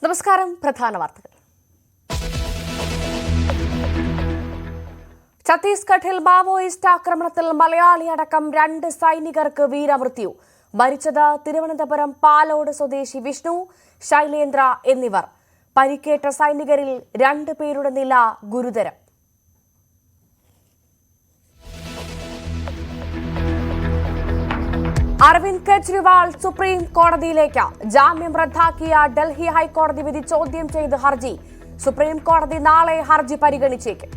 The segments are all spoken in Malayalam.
നമസ്കാരം. പ്രധാന വാർത്തകൾ. ഛത്തീസ്ഗഡിൽ മാവോയിസ്റ്റ് ആക്രമണത്തിൽ മലയാളി അടക്കം 2 സൈനികർക്ക് വീരമൃത്യു. മരിച്ചത് തിരുവനന്തപുരം പാലോട് സ്വദേശി വിഷ്ണു, ശൈലേന്ദ്ര എന്നിവർ. പരിക്കേറ്റ സൈനികരിൽ 2 പേരുടെ നില ഗുരുതരം. അരവിന്ദ് കെജ്രിവാൾ സുപ്രീം കോടതിയിലേക്ക്. ജാമ്യം റദ്ദാക്കിയ ഡൽഹി ഹൈക്കോടതി വിധി ചോദ്യം ചെയ്ത് ഹർജി. സുപ്രീം കോടതി നാളെ ഹർജി പരിഗണിച്ചേക്കും.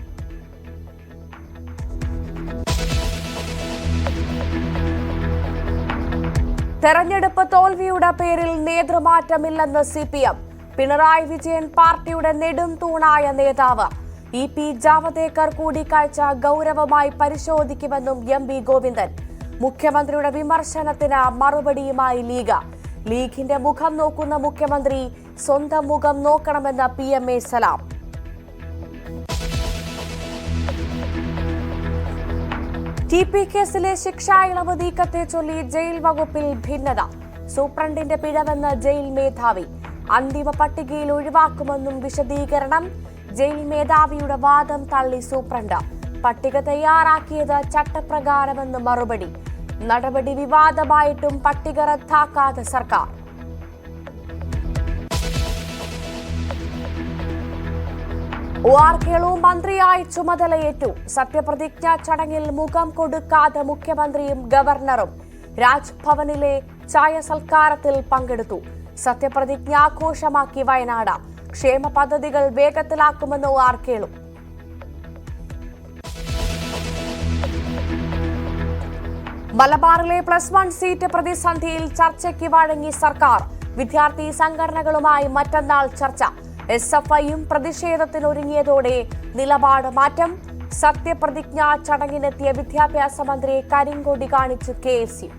തെരഞ്ഞെടുപ്പ് തോൽവിയുടെ പേരിൽ നേതൃമാറ്റമില്ലെന്ന് CPM. പിണറായി വിജയൻ പാർട്ടിയുടെ നെടും തൂണായ നേതാവ്. EP ജാവദേക്കർ കൂടിക്കാഴ്ച ഗൌരവമായി പരിശോധിക്കുമെന്നും MP ഗോവിന്ദൻ. മുഖ്യമന്ത്രിയുടെ വിമർശനത്തിന് മറുപടിയുമായി ലീഗിന്റെ മുഖം നോക്കുന്ന മുഖ്യമന്ത്രി സ്വന്തം മുഖം നോക്കണമെന്ന് PMA സലാം. TP കേസിലെ ശിക്ഷാ ഇളവ് നീക്കത്തെ ചൊല്ലി ജയിൽ വകുപ്പിൽ ഭിന്നത. സൂപ്രണ്ടിന്റെ പിഴവെന്ന് ജയിൽ മേധാവി. അന്തിമ പട്ടികയിൽ ഒഴിവാക്കുമെന്നും വിശദീകരണം. ജയിൽ മേധാവിയുടെ വാദം തള്ളി സൂപ്രണ്ട്. പട്ടിക തയ്യാറാക്കിയത് ചട്ടപ്രകാരമെന്ന് മറുപടി. നടപടി വിവാദമായിട്ടും പട്ടിക റദ്ദാക്കാതെ സർക്കാർ. OR കേളു മന്ത്രിയായി ചുമതലയേറ്റു. സത്യപ്രതിജ്ഞാ ചടങ്ങിൽ മുഖം കൊടുക്കാതെ മുഖ്യമന്ത്രിയും ഗവർണറും. രാജ്ഭവനിലെ ചായ സൽക്കാരത്തിൽ പങ്കെടുത്തു. സത്യപ്രതിജ്ഞാഘോഷമാക്കി വയനാട്. ക്ഷേമ പദ്ധതികൾ വേഗത്തിലാക്കുമെന്ന് OR കേളു. മലബാറിലെ +1 സീറ്റ് പ്രതിസന്ധിയിൽ ചർച്ചയ്ക്ക് വഴങ്ങി സർക്കാർ. വിദ്യാർത്ഥി സംഘടനകളുമായി മറ്റന്നാൾ ചർച്ച. SFIയും പ്രതിഷേധത്തിനൊരുങ്ങിയതോടെ നിലപാട് മാറ്റം. സത്യപ്രതിജ്ഞാ ചടങ്ങിനെത്തിയ വിദ്യാഭ്യാസ മന്ത്രിയെ കരിങ്കൊടി കാണിച്ച് KSU.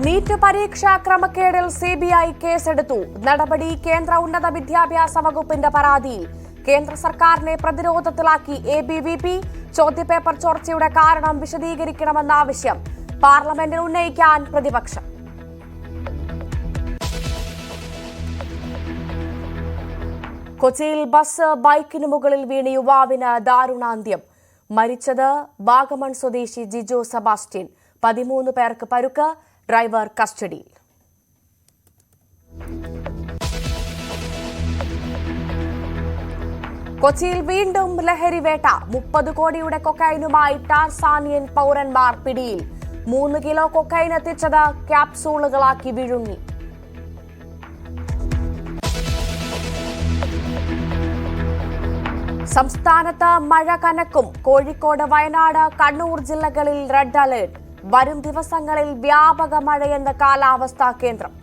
നീറ്റ് പരീക്ഷാ ക്രമക്കേടിൽ CBI കേസെടുത്തു. നടപടി കേന്ദ്ര ഉന്നത വിദ്യാഭ്യാസ വകുപ്പിന്റെ പരാതിയിൽ. കേന്ദ്ര സർക്കാരിനെ പ്രതിരോധത്തിലാക്കി ABVP. ചോദ്യപേപ്പർ ചോർച്ചയുടെ കാരണം വിശദീകരിക്കണമെന്ന ആവശ്യം പാർലമെന്റിൽ ഉന്നയിക്കാൻ പ്രതിപക്ഷം. കൊച്ചിയിൽ ബസ് ബൈക്കിന് മുകളിൽ വീണ് യുവാവിന് ദാരുണാന്ത്യം. മരിച്ചത് വാഗമൺ സ്വദേശി ജിജോ സെബാസ്റ്റ്യൻ. 13 പേർക്ക് പരുക്ക്. ഡ്രൈവർ കസ്റ്റഡിയിൽ. കൊച്ചിയിൽ വീണ്ടും ലഹരിവേട്ട. 30 കോടിയുടെ കൊക്കൈനുമായി ടാൻസാനിയൻ പൗരന്മാർ പിടിയിൽ. 3 കിലോ കൊക്കൈൻ എത്തിച്ചത് ക്യാപ്സൂളുകളാക്കി വിഴുങ്ങി. സംസ്ഥാനത്ത് മഴ കനക്കും. കോഴിക്കോട്, വയനാട്, കണ്ണൂർ ജില്ലകളിൽ റെഡ് അലർട്ട്. വരും ദിവസങ്ങളിൽ വ്യാപക മഴയെന്ന് കാലാവസ്ഥാ കേന്ദ്രം.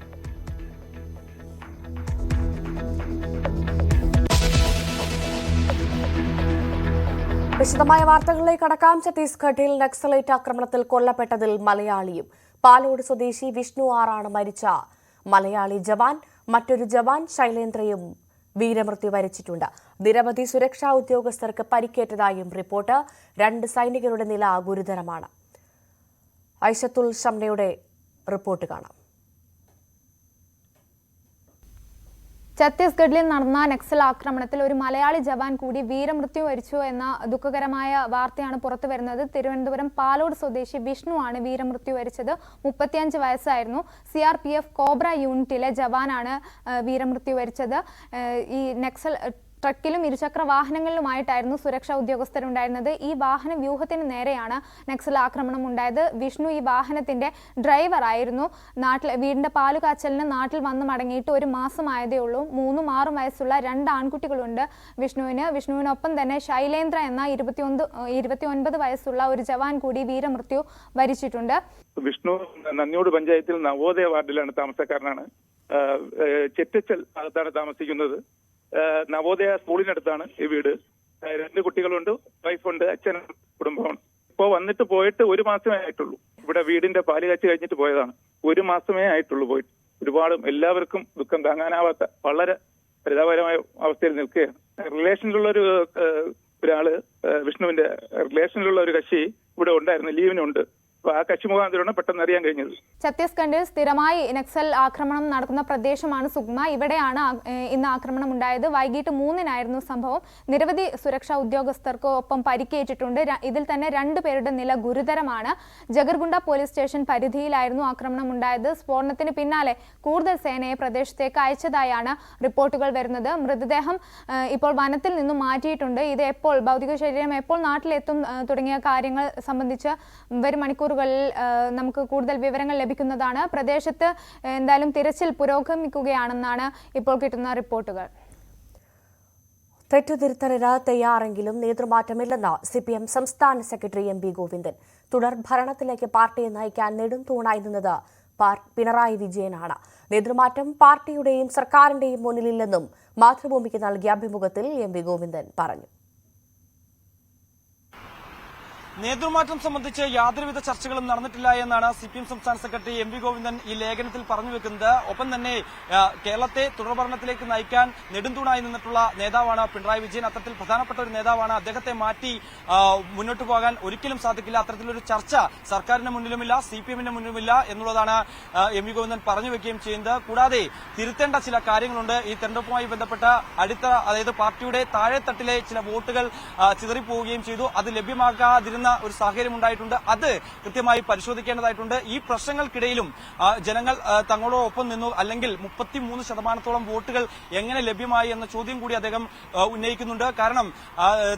വിശദമായ വാർത്തകളിലേക്ക് കടക്കാം. ഛത്തീസ്ഗഡിൽ നക്സലൈറ്റ് ആക്രമണത്തിൽ കൊല്ലപ്പെട്ടതിൽ മലയാളിയും. പാലോട് സ്വദേശി വിഷ്ണു ആറാണ് മരിച്ച മലയാളി ജവാൻ. മറ്റൊരു ജവാൻ ശൈലേന്ദ്രയും വീരമൃത്യു വരിച്ചിട്ടുണ്ട്. നിരവധി സുരക്ഷാ ഉദ്യോഗസ്ഥർക്ക് പരിക്കേറ്റതായും റിപ്പോർട്ട്. 2 സൈനികരുടെ നില ഗുരുതരമാണ്. ഐഷത്തുൽ ഷംനയുടെ റിപ്പോർട്ട് കാണാം. ഛത്തീസ്ഗഡിൽ നടന്ന നക്സൽ ആക്രമണത്തിൽ ഒരു മലയാളി ജവാൻ കൂടി വീരമൃത്യു വരിച്ചു എന്ന ദുഃഖകരമായ വാർത്തയാണ് പുറത്തു വരുന്നത്. തിരുവനന്തപുരം പാലോട് സ്വദേശി വിഷ്ണു ആണ് വീരമൃത്യു വരിച്ചത്. 35 വയസ്സായിരുന്നു. CRPF കോബ്ര യൂണിറ്റിലെ ജവാനാണ് വീരമൃത്യു വരിച്ചത്. ഈ നക്സൽ ട്രക്കിലും ഇരുചക്ര വാഹനങ്ങളിലുമായിട്ടായിരുന്നു സുരക്ഷാ ഉദ്യോഗസ്ഥരുണ്ടായിരുന്നത്. ഈ വാഹന വ്യൂഹത്തിന് നേരെയാണ് നക്സൽ ആക്രമണം ഉണ്ടായത്. വിഷ്ണു ഈ വാഹനത്തിന്റെ ഡ്രൈവറായിരുന്നു. വീടിന്റെ പാലുകാച്ചലിന് നാട്ടിൽ വന്ന് മടങ്ങിയിട്ട് 1 മാസമായതേ ഉള്ളൂ. 3ഉം 6ഉം വയസ്സുള്ള 2 ആൺകുട്ടികളുണ്ട് വിഷ്ണുവിനൊപ്പം തന്നെ ശൈലേന്ദ്ര എന്ന 29 വയസ്സുള്ള ഒരു ജവാൻ കൂടി വീരമൃത്യു വരിച്ചിട്ടുണ്ട്. വിഷ്ണു നന്ദിയോട് പഞ്ചായത്തിൽ നവോദയ വാർഡിലാണ് താമസക്കാരനാണ്. ചെറ്റച്ചൽ അകത്താണ് താമസിക്കുന്നത്. നവോദയ സ്കൂളിനടുത്താണ് ഈ വീട്. 2 കുട്ടികളുണ്ട്, വൈഫുണ്ട്, അച്ഛനും കുടുംബമാണ്. ഇപ്പോൾ വന്നിട്ട് പോയിട്ട് 1 മാസമേ ആയിട്ടുള്ളൂ. ഇവിടെ വീടിന്റെ പാല് കാച്ച് കഴിഞ്ഞിട്ട് പോയതാണ്. 1 മാസമേ ആയിട്ടുള്ളൂ പോയിട്ട്. ഒരുപാട് എല്ലാവർക്കും ദുഃഖം താങ്ങാനാവാത്ത വളരെ പരിതാപകരമായ അവസ്ഥയിൽ നിൽക്കുകയാണ്. റിലേഷനിലുള്ള ഒരാള് വിഷ്ണുവിന്റെ റിലേഷനിലുള്ള ഒരു കക്ഷി ഇവിടെ ഉണ്ടായിരുന്നു, ലീവിനുണ്ട്. ആ കക്ഷി മുഖാന്തരമാണ് പെട്ടെന്ന് അറിയാൻ കഴിഞ്ഞത്. ഛത്തീസ്ഗഡിൽ സ്ഥിരമായി നക്സൽ ആക്രമണം നടക്കുന്ന പ്രദേശമാണ് സുഗ്മ. ഇവിടെയാണ് ഇന്ന് ആക്രമണം ഉണ്ടായത്. വൈകിട്ട് 3-നായിരുന്നു സംഭവം. നിരവധി സുരക്ഷാ ഉദ്യോഗസ്ഥർക്ക് ഒപ്പം പരിക്കേറ്റിട്ടുണ്ട്. ഇതിൽ തന്നെ 2 പേരുടെ നില ഗുരുതരമാണ്. ജഗർഗുണ്ട പോലീസ് സ്റ്റേഷൻ പരിധിയിലായിരുന്നു ആക്രമണം ഉണ്ടായത്. സ്ഫോടനത്തിന് പിന്നാലെ കൂടുതൽ സേനയെ പ്രദേശത്തേക്ക് അയച്ചതായാണ് റിപ്പോർട്ടുകൾ വരുന്നത്. മൃതദേഹം ഇപ്പോൾ വനത്തിൽ നിന്നും മാറ്റിയിട്ടുണ്ട്. ഇത് എപ്പോൾ ഭൗതിക ശരീരം എപ്പോൾ നാട്ടിലെത്തും തുടങ്ങിയ കാര്യങ്ങൾ സംബന്ധിച്ച് വരും മണിക്കൂറുകളിൽ നമുക്ക് കൂടുതൽ വിവരങ്ങൾ ലഭിക്കുന്നതാണ്. പ്രദേശത്ത് എന്തായാലും തിരച്ചിൽ പുരോഗമിക്കുകയാണെന്നാണ് ഇപ്പോൾ കിട്ടുന്ന റിപ്പോർട്ടുകൾ. തെറ്റുതിരുത്തലിന് തയ്യാറെങ്കിലും നേതൃമാറ്റമില്ലെന്ന് CPM സംസ്ഥാന സെക്രട്ടറി MP ഗോവിന്ദൻ. തുടർ ഭരണത്തിലേക്ക് പാർട്ടിയെ നയിക്കാൻ നെടുംതൂണായി നിന്നത് പിണറായി വിജയനാണ്. നേതൃമാറ്റം പാർട്ടിയുടെയും സർക്കാരിന്റെയും മുന്നിലില്ലെന്നും മാതൃഭൂമിക്ക് നൽകിയ അഭിമുഖത്തിൽ MP ഗോവിന്ദൻ പറഞ്ഞു. നേതൃമാറ്റം സംബന്ധിച്ച് യാതൊരുവിധ ചർച്ചകളും നടന്നിട്ടില്ല എന്നാണ് CPM സംസ്ഥാന സെക്രട്ടറി MP ഗോവിന്ദൻ ഈ ലേഖനത്തിൽ പറഞ്ഞു വെക്കുന്നത്. ഒപ്പം തന്നെ കേരളത്തെ തുടർഭരണത്തിലേക്ക് നയിക്കാൻ നെടുംതൂണായി നിന്നിട്ടുള്ള നേതാവാണ് പിണറായി വിജയൻ. അത്തരത്തിൽ പ്രധാനപ്പെട്ട ഒരു നേതാവാണ്. അദ്ദേഹത്തെ മാറ്റി മുന്നോട്ട് പോകാൻ ഒരിക്കലും സാധിക്കില്ല. അത്തരത്തിലൊരു ചർച്ച സർക്കാരിന്റെ മുന്നിലുമില്ല, CPM-ന്റെ മുന്നിലുമില്ല എന്നുള്ളതാണ് MP ഗോവിന്ദൻ പറഞ്ഞു വെക്കുകയും ചെയ്യുന്നത്. കൂടാതെ തിരുത്തേണ്ട ചില കാര്യങ്ങളുണ്ട്. ഈ തെരഞ്ഞെടുപ്പുമായി ബന്ധപ്പെട്ട അടിത്തറ, അതായത് പാർട്ടിയുടെ താഴെത്തട്ടിലെ ചില വോട്ടുകൾ ചിതറിപ്പോവുകയും ചെയ്തു. അത് ലഭ്യമാകാതിരുന്ന ഒരു സാഹചര്യം ഉണ്ടായിട്ടുണ്ട്. അത് കൃത്യമായി പരിശോധിക്കേണ്ടതായിട്ടുണ്ട്. ഈ പ്രശ്നങ്ങൾക്കിടയിലും ജനങ്ങൾ തങ്ങളോടൊപ്പം നിന്നു, അല്ലെങ്കിൽ 33% വോട്ടുകൾ എങ്ങനെ ലഭ്യമായി എന്ന ചോദ്യം കൂടി അദ്ദേഹം ഉന്നയിക്കുന്നുണ്ട്. കാരണം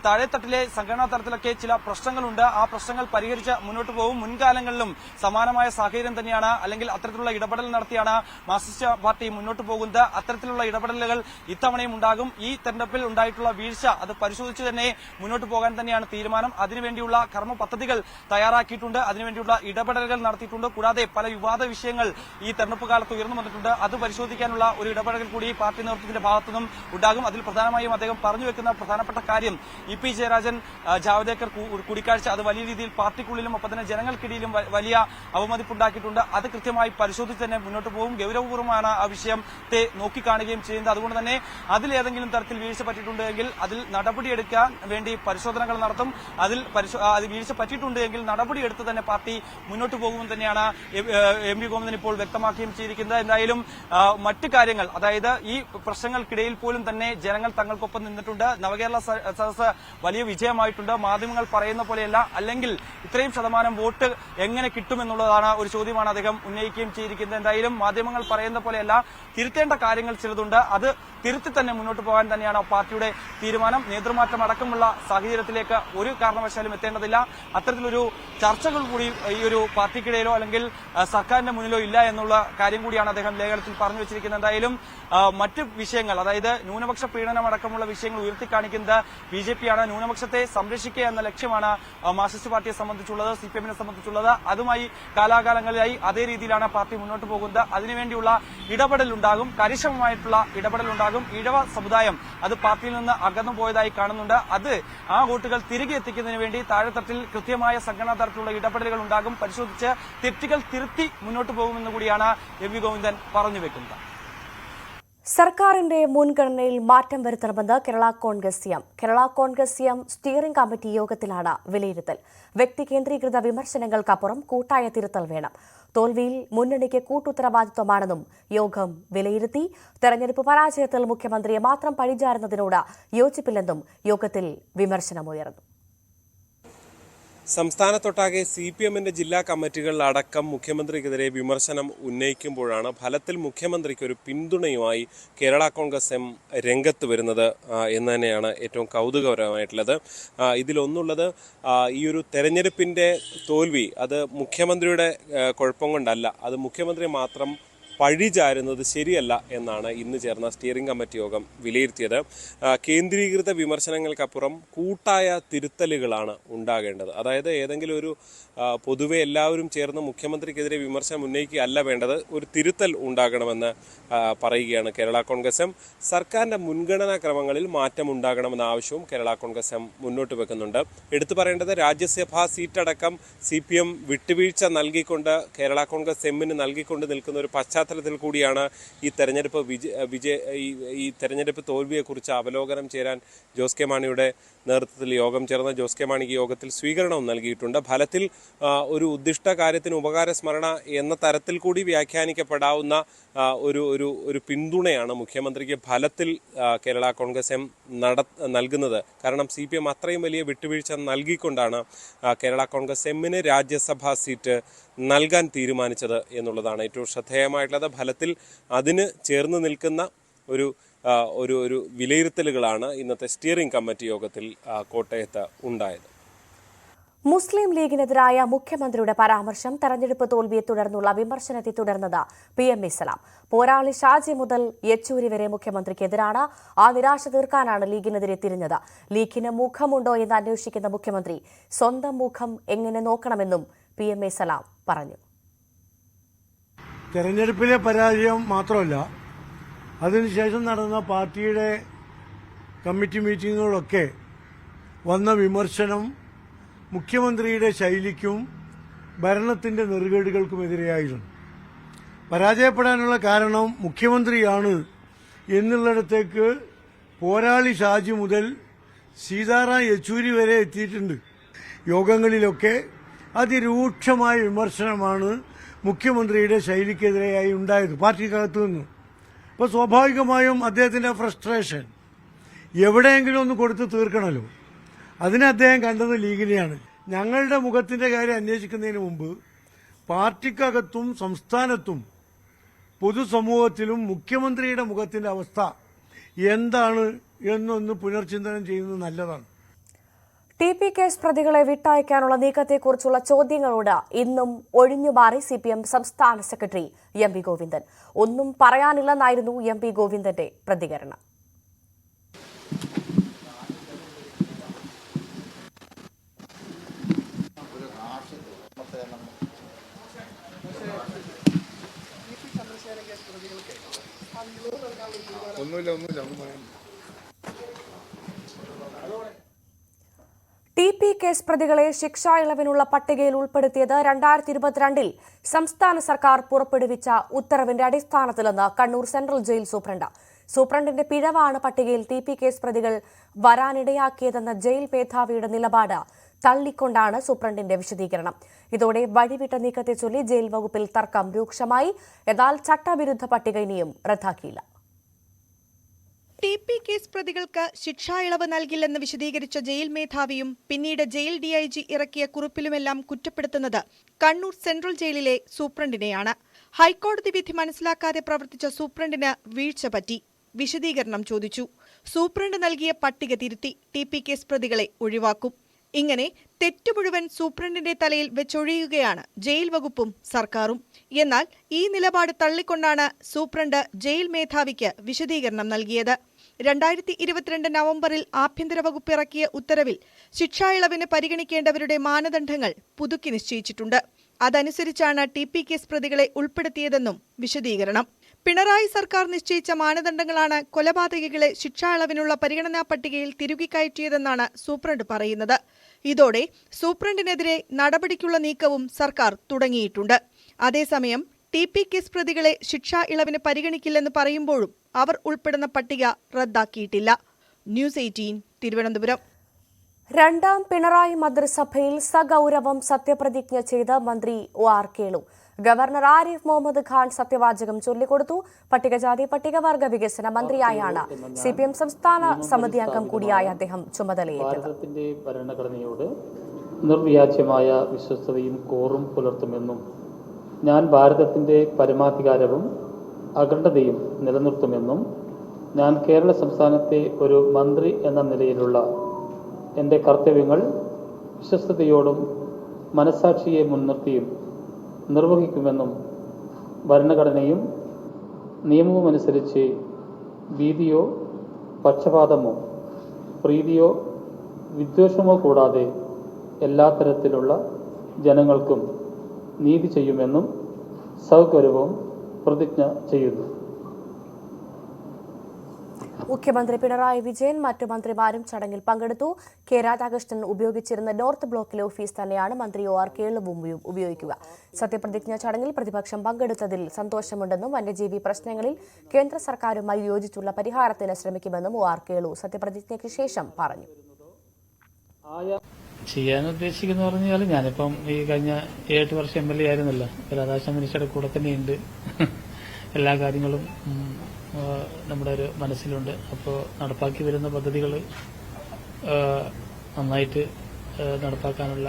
താഴെത്തട്ടിലെ സംഘടനാ തലത്തിലൊക്കെ ചില പ്രശ്നങ്ങളുണ്ട്. ആ പ്രശ്നങ്ങൾ പരിഹരിച്ച് മുന്നോട്ട് പോകും. മുൻകാലങ്ങളിലും സമാനമായ സാഹചര്യം തന്നെയാണ്, അല്ലെങ്കിൽ അത്തരത്തിലുള്ള ഇടപെടൽ നടത്തിയാണ് മാർക്സിസ്റ്റ് പാർട്ടി മുന്നോട്ട് പോകുന്നത്. അത്തരത്തിലുള്ള ഇടപെടലുകൾ ഇത്തവണയും ഉണ്ടാകും. ഈ തെരഞ്ഞെടുപ്പിൽ ഉണ്ടായിട്ടുള്ള വീഴ്ച അത് പരിശോധിച്ച് തന്നെ മുന്നോട്ട് പോകാൻ തന്നെയാണ് തീരുമാനം. അതിനുവേണ്ടിയുള്ള കർമ്മ പദ്ധതികൾ തയ്യാറാക്കിയിട്ടുണ്ട്. അതിനുവേണ്ടിയുള്ള ഇടപെടലുകൾ നടത്തിയിട്ടുണ്ട്. കൂടാതെ പല വിവാദ വിഷയങ്ങൾ ഈ തെരഞ്ഞെടുപ്പ് കാലത്ത് ഉയർന്നു വന്നിട്ടുണ്ട്. അത് പരിശോധിക്കാനുള്ള ഒരു ഇടപെടൽ കൂടി പാർട്ടി നേതൃത്വത്തിന്റെ ഭാഗത്തുനിന്നും ഉണ്ടാകും. അതിൽ പ്രധാനമായും അദ്ദേഹം പറഞ്ഞു വെക്കുന്ന പ്രധാനപ്പെട്ട കാര്യം EP ജയരാജൻ ജാവ്ദേക്കർ കൂടിക്കാഴ്ച അത് വലിയ രീതിയിൽ പാർട്ടിക്കുള്ളിലും ഒപ്പം തന്നെ ജനങ്ങൾക്കിടയിലും വലിയ അവമതിപ്പുണ്ടാക്കിയിട്ടുണ്ട്. അത് കൃത്യമായി പരിശോധിച്ച് തന്നെ മുന്നോട്ട് പോകും. ഗൌരവപൂർവ്വമാണ് ആ വിഷയത്തെ നോക്കിക്കാണുകയും ചെയ്യുന്നത്. അതുകൊണ്ട് തന്നെ അതിലേതെങ്കിലും തരത്തിൽ വീഴ്ച പറ്റിയിട്ടുണ്ടെങ്കിൽ അതിൽ നടപടിയെടുക്കാൻ വേണ്ടി പരിശോധനകൾ നടത്തും. അതിൽ വീഴ്ച പറ്റിയിട്ടുണ്ട് എങ്കിൽ നടപടിയെടുത്ത് തന്നെ പാർട്ടി മുന്നോട്ട് പോകുമെന്ന് തന്നെയാണ് MP ഗോവിന്ദൻ ഇപ്പോൾ വ്യക്തമാക്കുകയും ചെയ്തിരിക്കുന്നത്. എന്തായാലും മറ്റു കാര്യങ്ങൾ, അതായത് ഈ പ്രശ്നങ്ങൾക്കിടയിൽ പോലും തന്നെ ജനങ്ങൾ തങ്ങൾക്കൊപ്പം നിന്നിട്ടുണ്ട്. നവകേരള സദസ്സ് വലിയ വിജയമായിട്ടുണ്ട്. മാധ്യമങ്ങൾ പറയുന്ന പോലെയല്ല, അല്ലെങ്കിൽ ഇത്രയും ശതമാനം വോട്ട് എങ്ങനെ കിട്ടുമെന്നുള്ളതാണ് ഒരു ചോദ്യമാണ് അദ്ദേഹം ഉന്നയിക്കുകയും ചെയ്തിരിക്കുന്നത്. എന്തായാലും മാധ്യമങ്ങൾ പറയുന്ന പോലെയല്ല, തിരുത്തേണ്ട കാര്യങ്ങൾ ചിലതുണ്ട്. അത് തിരുത്തി തന്നെ മുന്നോട്ട് പോകാൻ തന്നെയാണ് പാർട്ടിയുടെ തീരുമാനം. നേതൃമാറ്റം അടക്കമുള്ള സാഹചര്യത്തിലേക്ക് ഒരു കാരണവശാലും എത്തേണ്ടതില്ല. അത്തരത്തിലൊരു ചർച്ചകൾ കൂടി ഈ ഒരു പാർട്ടിക്കിടയിലോ അല്ലെങ്കിൽ സർക്കാരിന്റെ മുന്നിലോ ഇല്ല എന്നുള്ള കാര്യം കൂടിയാണ് അദ്ദേഹം ലേഖനത്തിൽ പറഞ്ഞു വെച്ചിരിക്കുന്നത്. എന്തായാലും മറ്റ് വിഷയങ്ങൾ, അതായത് ന്യൂനപക്ഷ പീഡനം അടക്കമുള്ള വിഷയങ്ങൾ ഉയർത്തിക്കാണിക്കുന്നത് BJP-യാണ്. ന്യൂനപക്ഷത്തെ സംരക്ഷിക്കുക എന്ന ലക്ഷ്യമാണ് മാർക്സിസ്റ്റ് പാർട്ടിയെ സംബന്ധിച്ചുള്ളത്, CPM-നെ സംബന്ധിച്ചുള്ളത്. അതുമായി കാലാകാലങ്ങളിലായി അതേ രീതിയിലാണ് പാർട്ടി മുന്നോട്ട് പോകുന്നത്. അതിനുവേണ്ടിയുള്ള ഇടപെടലുണ്ടാകും, കാര്യക്ഷമമായിട്ടുള്ള ഇടപെടലുണ്ടാകും. ഈഴവ സമുദായം അത് പാർട്ടിയിൽ നിന്ന് അകന്നു പോയതായി കാണുന്നുണ്ട്. അത് ആ വോട്ടുകൾ തിരികെ എത്തിക്കുന്നതിന് വേണ്ടി താഴെത്തട്ടിൽ കൃത്യമായ സംഘടനാ തരത്തിലുള്ള ഇടപെടലുകൾ ഉണ്ടാകും. പരിശോധിച്ച് തെറ്റുകൾ തിരുത്തി മുന്നോട്ട് പോകുമെന്ന് കൂടിയാണ് MP ഗോവിന്ദൻ പറഞ്ഞു വെക്കുന്നത്. സർക്കാരിന്റെ മുൻഗണനയിൽ മാറ്റം വരുത്തണമെന്ന് Kerala Congress M steering committee യോഗത്തിലാണ് വിലയിരുത്തൽ. വ്യക്തി കേന്ദ്രീകൃത വിമർശനങ്ങൾക്കപ്പുറം കൂട്ടായ തിരുത്തൽ വേണം. തോൽവിയിൽ മുന്നണിക്ക് കൂട്ടുത്തരവാദിത്വമാണെന്നും യോഗം വിലയിരുത്തി. തെരഞ്ഞെടുപ്പ് പരാജയത്തിൽ മുഖ്യമന്ത്രിയെ മാത്രം പഴിചാരുന്നതിനോട് യോജിപ്പില്ലെന്നും യോഗത്തിൽ വിമർശനമുയർന്നു. സംസ്ഥാനത്തൊട്ടാകെ CPM-ന്റെ ജില്ലാ കമ്മിറ്റികളിലടക്കം മുഖ്യമന്ത്രിക്കെതിരെ വിമർശനം ഉന്നയിക്കുമ്പോഴാണ് ഫലത്തിൽ മുഖ്യമന്ത്രിക്ക് ഒരു പിന്തുണയുമായി കേരള കോൺഗ്രസ് എം രംഗത്ത് വരുന്നത് എന്ന് തന്നെയാണ് ഏറ്റവും കൗതുകകരമായിട്ടുള്ളത്. ഇതിലൊന്നുള്ളത്, ഈ ഒരു തെരഞ്ഞെടുപ്പിൻ്റെ തോൽവി അത് മുഖ്യമന്ത്രിയുടെ കുഴപ്പം കൊണ്ടല്ല, അത് മുഖ്യമന്ത്രി മാത്രം പഴിചാരുന്നത് ശരിയല്ല എന്നാണ് ഇന്ന് ചേർന്ന സ്റ്റിയറിംഗ് കമ്മിറ്റി യോഗം വിലയിരുത്തിയത്. കേന്ദ്രീകൃത വിമർശനങ്ങൾക്കപ്പുറം കൂട്ടായ തിരുത്തലുകളാണ് ഉണ്ടാകേണ്ടത്. അതായത് ഏതെങ്കിലും ഒരു പൊതുവെ എല്ലാവരും ചേർന്ന് മുഖ്യമന്ത്രിക്കെതിരെ വിമർശനം ഉന്നയിക്കുകയല്ല വേണ്ടത്, ഒരു തിരുത്തൽ ഉണ്ടാകണമെന്ന് പറയുകയാണ് കേരള കോൺഗ്രസ് എം. സർക്കാരിൻ്റെ മുൻഗണനാ ക്രമങ്ങളിൽ മാറ്റമുണ്ടാകണമെന്ന ആവശ്യവും കേരള കോൺഗ്രസ് എം മുന്നോട്ട് വെക്കുന്നുണ്ട്. എടുത്തു പറയേണ്ടത് രാജ്യസഭാ സീറ്റടക്കം CPM വിട്ടുവീഴ്ച നൽകിക്കൊണ്ട് കേരള കോൺഗ്രസ് എമ്മിന് നൽകിക്കൊണ്ട് നിൽക്കുന്ന ഒരു പശ്ചാത്തലത്തിൽ കൂടിയാണ് ഈ തെരഞ്ഞെടുപ്പ് തോൽവിയെക്കുറിച്ച് അവലോകനം ചേരാൻ ജോസ് കെ മാണിയുടെ നേതൃത്വത്തിൽ യോഗം ചേർന്ന ജോസ് കെ മാണിക്ക് യോഗത്തിൽ സ്വീകരണവും നൽകിയിട്ടുണ്ട്. ഫലത്തിൽ ഒരു ഉദ്ദിഷ്ട കാര്യത്തിന് ഉപകാര സ്മരണ എന്ന തരത്തിൽ കൂടി വ്യാഖ്യാനിക്കപ്പെടാവുന്ന ഒരു പിന്തുണയാണ് മുഖ്യമന്ത്രിക്ക് ഫലത്തിൽ കേരള കോൺഗ്രസ് എം നൽകുന്നത്. കാരണം CPM അത്രയും വലിയ വിട്ടുവീഴ്ച നൽകിക്കൊണ്ടാണ് കേരള കോൺഗ്രസ് എമ്മിന് രാജ്യസഭാ സീറ്റ് നൽകാൻ തീരുമാനിച്ചത് എന്നുള്ളതാണ് ഏറ്റവും ശ്രദ്ധേയമായിട്ടുള്ളത്. ഫലത്തിൽ അതിന് ചേർന്ന് നിൽക്കുന്ന ഒരു വിലയിരുത്തലുകളാണ് ഇന്നത്തെ സ്റ്റിയറിംഗ് കമ്മിറ്റി യോഗത്തിൽ കോട്ടയത്ത് ഉണ്ടായത്. മുസ്ലിം ലീഗിനെതിരായ മുഖ്യമന്ത്രിയുടെ പരാമർശം തെരഞ്ഞെടുപ്പ് തോൽവിയെ തുടർന്നുള്ള വിമർശനത്തെ തുടർന്നത് PM സലാം. പോരാളി ഷാജി മുതൽ യെച്ചൂരി വരെ മുഖ്യമന്ത്രിക്കെതിരാണ്. ആ നിരാശ തീർക്കാനാണ് ലീഗിനെതിരെ തിരിഞ്ഞത്. ലീഗിന് മുഖമുണ്ടോ എന്ന് അന്വേഷിക്കുന്ന മുഖ്യമന്ത്രി സ്വന്തം മുഖം എങ്ങനെ നോക്കണമെന്നും PM സലാം പറഞ്ഞു. തെരഞ്ഞെടുപ്പിലെ പരാജയം മാത്രമല്ല, അതിനുശേഷം നടന്ന പാർട്ടിയുടെ കമ്മിറ്റി മീറ്റിങ്ങുകളൊക്കെ വന്ന വിമർശനം മുഖ്യമന്ത്രിയുടെ ശൈലിക്കും ഭരണത്തിന്റെ നെറുകേടുകൾക്കുമെതിരെയായിരുന്നു. പരാജയപ്പെടാനുള്ള കാരണം മുഖ്യമന്ത്രിയാണ് എന്നുള്ളിടത്തേക്ക് പോരാളി ഷാജി മുതൽ സീതാറാം യെച്ചൂരി വരെ എത്തിയിട്ടുണ്ട്. യോഗങ്ങളിലൊക്കെ അതിരൂക്ഷമായ വിമർശനമാണ് മുഖ്യമന്ത്രിയുടെ ശൈലിക്കെതിരെയായി ഉണ്ടായത് പാർട്ടിക്കകത്തു നിന്നും. അപ്പോൾ സ്വാഭാവികമായും അദ്ദേഹത്തിന്റെ ഫ്രസ്ട്രേഷൻ എവിടെയെങ്കിലും ഒന്ന് കൊടുത്ത് തീർക്കണമല്ലോ. അതിന് അദ്ദേഹം കണ്ടത് ലീഗിനെയാണ്. ഞങ്ങളുടെ മുഖത്തിന്റെ കാര്യം അന്വേഷിക്കുന്നതിന് മുമ്പ് പാർട്ടിക്കകത്തും സംസ്ഥാനത്തും പൊതുസമൂഹത്തിലും മുഖ്യമന്ത്രിയുടെ മുഖത്തിന്റെ അവസ്ഥ എന്താണ് എന്നൊന്ന് പുനർചിന്തനം ചെയ്യുന്നത് നല്ലതാണ്. TP കേസ് പ്രതികളെ വിട്ടയക്കാനുള്ള നീക്കത്തെക്കുറിച്ചുള്ള ചോദ്യങ്ങളോട് ഇന്നും ഒഴിഞ്ഞുമാറി CPM സംസ്ഥാന സെക്രട്ടറി MP ഗോവിന്ദൻ. ഒന്നും പറയാനില്ലെന്നായിരുന്നു MP ഗോവിന്ദന്റെ പ്രതികരണം. TP കേസ് പ്രതികളെ ശിക്ഷാ ഇളവിനുള്ള പട്ടികയിൽ ഉൾപ്പെടുത്തിയത് 2022 സംസ്ഥാന സർക്കാർ പുറപ്പെടുവിച്ച ഉത്തരവിന്റെ അടിസ്ഥാനത്തിലെന്ന് കണ്ണൂർ സെൻട്രൽ ജയിൽ സൂപ്രണ്ടിന്റെ പിഴവാണ് പട്ടികയിൽ TP കേസ് പ്രതികൾ വരാനിടയാക്കിയതെന്ന ജയിൽ മേധാവിയുടെ നിലപാട് തള്ളിക്കൊണ്ടാണ് സൂപ്രണ്ടിന്റെ വിശദീകരണം. ഇതോടെ വഴിവിട്ട നീക്കത്തെ ചൊല്ലി ജയിൽ വകുപ്പിൽ തർക്കം രൂക്ഷമായി. എന്നാൽ ചട്ടവിരുദ്ധ പട്ടിക ഇനിയും റദ്ദാക്കിയില്ല. TP കേസ് പ്രതികൾക്ക് ശിക്ഷാ ഇളവ് നൽകില്ലെന്ന് വിശദീകരിച്ച ജയിൽ മേധാവിയും പിന്നീട് ജയിൽ DIG ഇറക്കിയ കുറിപ്പിലുമെല്ലാം കുറ്റപ്പെടുത്തുന്നത് കണ്ണൂർ സെൻട്രൽ ജയിലിലെ സൂപ്രണ്ടിനെയാണ്. ഹൈക്കോടതി വിധി മനസ്സിലാക്കാതെ പ്രവർത്തിച്ച സൂപ്രണ്ടിന് വീഴ്ച പറ്റി. വിശദീകരണം ചോദിച്ചു. സൂപ്രണ്ട് നൽകിയ പട്ടിക തിരുത്തി TP കേസ് പ്രതികളെ ഒഴിവാക്കും. ഇങ്ങനെ തെറ്റു മുഴുവൻ സൂപ്രണ്ടിന്റെ തലയിൽ വെച്ചൊഴിയുകയാണ് ജയിൽ വകുപ്പും സർക്കാരും. എന്നാൽ ഈ നിലപാട് തള്ളിക്കൊണ്ടാണ് സൂപ്രണ്ട് ജയിൽ മേധാവിക്ക് വിശദീകരണം നൽകിയത്. 2022 നവംബറിൽ ആഭ്യന്തര വകുപ്പ് ഇറക്കിയ ഉത്തരവിൽ ശിക്ഷാ ഇളവിന് പരിഗണിക്കേണ്ടവരുടെ മാനദണ്ഡങ്ങൾ പുതുക്കി നിശ്ചയിച്ചിട്ടുണ്ട്. അതനുസരിച്ചാണ് TP കേസ് പ്രതികളെ ഉൾപ്പെടുത്തിയതെന്നും വിശദീകരണം. പിണറായി സർക്കാർ നിശ്ചയിച്ച മാനദണ്ഡങ്ങളാണ് കൊലപാതകികളെ ശിക്ഷാ ഇളവിനുള്ള പരിഗണനാ പട്ടികയിൽ തിരുകിക്കയറ്റിയതെന്നാണ് സൂപ്രണ്ട് പറയുന്നത്. ഇതോടെ സൂപ്രണ്ടിനെതിരെ നടപടിക്കുള്ള നീക്കവും സർക്കാർ തുടങ്ങിയിട്ടുണ്ട്. അതേസമയം TP കേസ് പ്രതികളെ ശിക്ഷാ ഇളവിന് പരിഗണിക്കില്ലെന്ന് പറയുമ്പോഴും അവർ ഉൾപ്പെടുന്ന പട്ടിക റദ്ദാക്കിയിട്ടില്ല. ന്യൂസ് 18 തിരുവനന്തപുരം. രണ്ടാം പിണറായി മന്ത്രിസഭയിൽ സഗൗരവം സത്യപ്രതിജ്ഞ ചെയ്ത മന്ത്രി OR കേളു. ഗവർണർ ആരിഫ് മുഹമ്മദ് ഖാൻ സത്യവാചകം ചൊല്ലിക്കൊടുത്തു. പട്ടികജാതി പട്ടികവർഗ വികസന മന്ത്രിയായാണ് CPM സംസ്ഥാന സമിതി അംഗം കൂടിയായ അദ്ദേഹം ചുമതലയേറ്റത്. ഭാരതത്തിന്റെ ഭരണഘടനയോട് നിർവ്യാജ്യമായ വിശ്വസ്തതയും കൂറും പുലർത്തുമെന്നും ഞാൻ ഭാരതത്തിന്റെ പരമാധികാരവും അഖണ്ഡതയും നിലനിർത്തുമെന്നും ഞാൻ കേരള സംസ്ഥാനത്തെ ഒരു മന്ത്രി എന്ന നിലയിലുള്ള എൻ്റെ കർത്തവ്യങ്ങൾ വിശ്വസ്തയോടും മനസാക്ഷിയെ മുൻനിർത്തിയും നിർവഹിക്കുമെന്നും ഭരണഘടനയും നിയമവുമനുസരിച്ച് ഭീതിയോ പക്ഷപാതമോ പ്രീതിയോ വിദ്വേഷമോ കൂടാതെ എല്ലാ തരത്തിലുള്ള ജനങ്ങൾക്കും നീതി ചെയ്യുമെന്നും സഗൗരവം പ്രതിജ്ഞ ചെയ്യുന്നു. മുഖ്യമന്ത്രി പിണറായി വിജയൻ മറ്റു മന്ത്രിമാരും ചടങ്ങിൽ പങ്കെടുത്തു. കെ രാധാകൃഷ്ണൻ ഉപയോഗിച്ചിരുന്ന നോർത്ത് ബ്ലോക്കിലെ ഓഫീസ് തന്നെയാണ് മന്ത്രി OR കേളുവും ഉപയോഗിക്കുക. സത്യപ്രതിജ്ഞ ചടങ്ങിൽ പ്രതിപക്ഷം പങ്കെടുത്തതിൽ സന്തോഷമുണ്ടെന്നും വന്യജീവി പ്രശ്നങ്ങളിൽ കേന്ദ്ര സർക്കാരുമായി യോജിച്ചുള്ള പരിഹാരത്തിന് ശ്രമിക്കുമെന്നും OR കേളു സത്യപ്രതിജ്ഞയ്ക്ക് ശേഷം പറഞ്ഞു. ചെയ്യാൻ ഉദ്ദേശിക്കുന്ന പറഞ്ഞാൽ ഞാനിപ്പം ഈ കഴിഞ്ഞ 7 വർഷം MLA ആയിരുന്നല്ലോ. രാധാകൃഷ്ണൻ മിനിസ്റ്ററുടെ കൂടെ തന്നെയുണ്ട്. എല്ലാ കാര്യങ്ങളും നമ്മുടെ ഒരു മനസ്സിലുണ്ട്. അപ്പോൾ നടപ്പാക്കി വരുന്ന പദ്ധതികൾ നന്നായിട്ട് നടപ്പാക്കാനുള്ള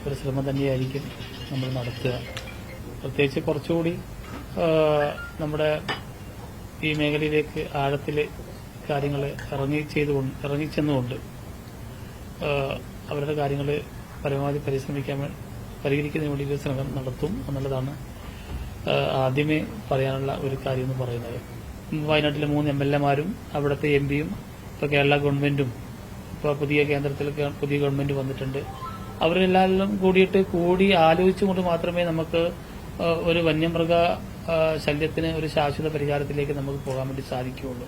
ഒരു ശ്രമം തന്നെയായിരിക്കും നമ്മൾ നടത്തുക. പ്രത്യേകിച്ച് കുറച്ചുകൂടി നമ്മുടെ ഈ മേഖലയിലേക്ക് ആഴത്തിൽ കാര്യങ്ങൾ ഇറങ്ങിച്ചെന്നുകൊണ്ട് അവരുടെ കാര്യങ്ങൾ പരമാവധി പരിഹരിക്കുന്നതിന് വേണ്ടി ഒരു ശ്രമം നടത്തും എന്നുള്ളതാണ് ആദ്യമേ പറയാനുള്ള ഒരു കാര്യം എന്ന് പറയുന്നത്. വയനാട്ടിലെ 3 MLAമാരും അവിടുത്തെ MPയും ഇപ്പോൾ കേരള ഗവൺമെന്റും ഇപ്പോൾ കേന്ദ്രത്തിൽ പുതിയ ഗവൺമെന്റ് വന്നിട്ടുണ്ട്. അവരെല്ലാവരും കൂടി ആലോചിച്ചുകൊണ്ട് മാത്രമേ നമുക്ക് ഒരു വന്യമൃഗ ശല്യത്തിന് ഒരു ശാശ്വത പരിഹാരത്തിലേക്ക് നമുക്ക് പോകാൻ വേണ്ടി സാധിക്കുകയുള്ളൂ.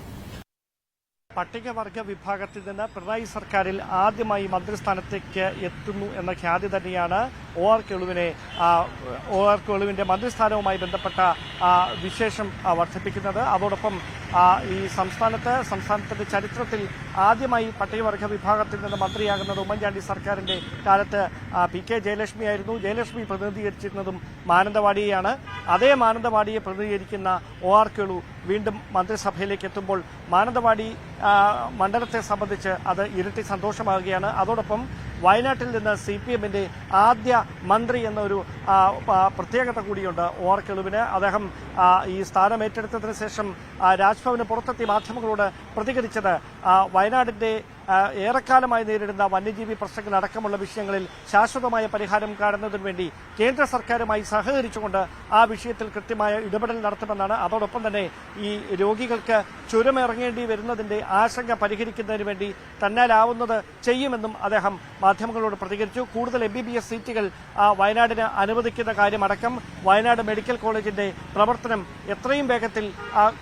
പട്ടികവർഗ വിഭാഗത്തിൽ നിന്ന് പിണറായി സർക്കാരിൽ ആദ്യമായി മന്ത്രിസ്ഥാനത്തേക്ക് എത്തുന്നു എന്ന ഖ്യാതി തന്നെയാണ് OR കേളുവിന്റെ മന്ത്രിസ്ഥാനവുമായി ബന്ധപ്പെട്ട വിശേഷം വർദ്ധിപ്പിക്കുന്നത്. അതോടൊപ്പം ഈ സംസ്ഥാനത്തിന്റെ ചരിത്രത്തിൽ ആദ്യമായി പട്ടികവർഗ വിഭാഗത്തിൽ നിന്ന് മന്ത്രിയാകുന്നത് ഉമ്മൻചാണ്ടി സർക്കാരിന്റെ കാലത്ത് PK ജയലക്ഷ്മി ആയിരുന്നു. ജയലക്ഷ്മി പ്രതിനിധീകരിച്ചിരുന്നതും മാനന്തവാടിയെയാണ്. അതേ മാനന്തവാടിയെ പ്രതിനിധീകരിക്കുന്ന OR കേളു വീണ്ടും മന്ത്രിസഭയിലേക്ക് എത്തുമ്പോൾ മാനന്തവാടി മണ്ഡലത്തെ സംബന്ധിച്ച് അത് ഇരട്ടി സന്തോഷമാകുകയാണ്. അതോടൊപ്പം വയനാട്ടിൽ നിന്ന് CPMന്റെ ആദ്യ മന്ത്രി എന്നൊരു പ്രത്യേകത കൂടിയുണ്ട് OR കേളുവിന്. അദ്ദേഹം ഈ സ്ഥാനം ഏറ്റെടുത്തതിന് ശേഷം രാജ്ഭവന് പുറത്തെത്തി മാധ്യമങ്ങളോട് പ്രതികരിച്ചത് വയനാടിന്റെ ഏറെക്കാലമായി നേരിടുന്ന വന്യജീവി പ്രശ്നങ്ങൾ അടക്കമുള്ള വിഷയങ്ങളിൽ ശാശ്വതമായ പരിഹാരം കാണുന്നതിനു വേണ്ടി കേന്ദ്ര സർക്കാരുമായി സഹകരിച്ചുകൊണ്ട് ആ വിഷയത്തിൽ കൃത്യമായ ഇടപെടൽ നടത്തുമെന്നാണ്. അതോടൊപ്പം തന്നെ ഈ രോഗികൾക്ക് ചുരമിറങ്ങേണ്ടി വരുന്നതിന്റെ ആശങ്ക പരിഹരിക്കുന്നതിന് വേണ്ടി തന്നാലാവുന്നത് ചെയ്യുമെന്നും അദ്ദേഹം മാധ്യമങ്ങളോട് പ്രതികരിച്ചു. കൂടുതൽ MBBS സീറ്റുകൾ വയനാടിന് അനുവദിക്കുന്ന കാര്യമടക്കം വയനാട് മെഡിക്കൽ കോളേജിന്റെ പ്രവർത്തനം എത്രയും വേഗത്തിൽ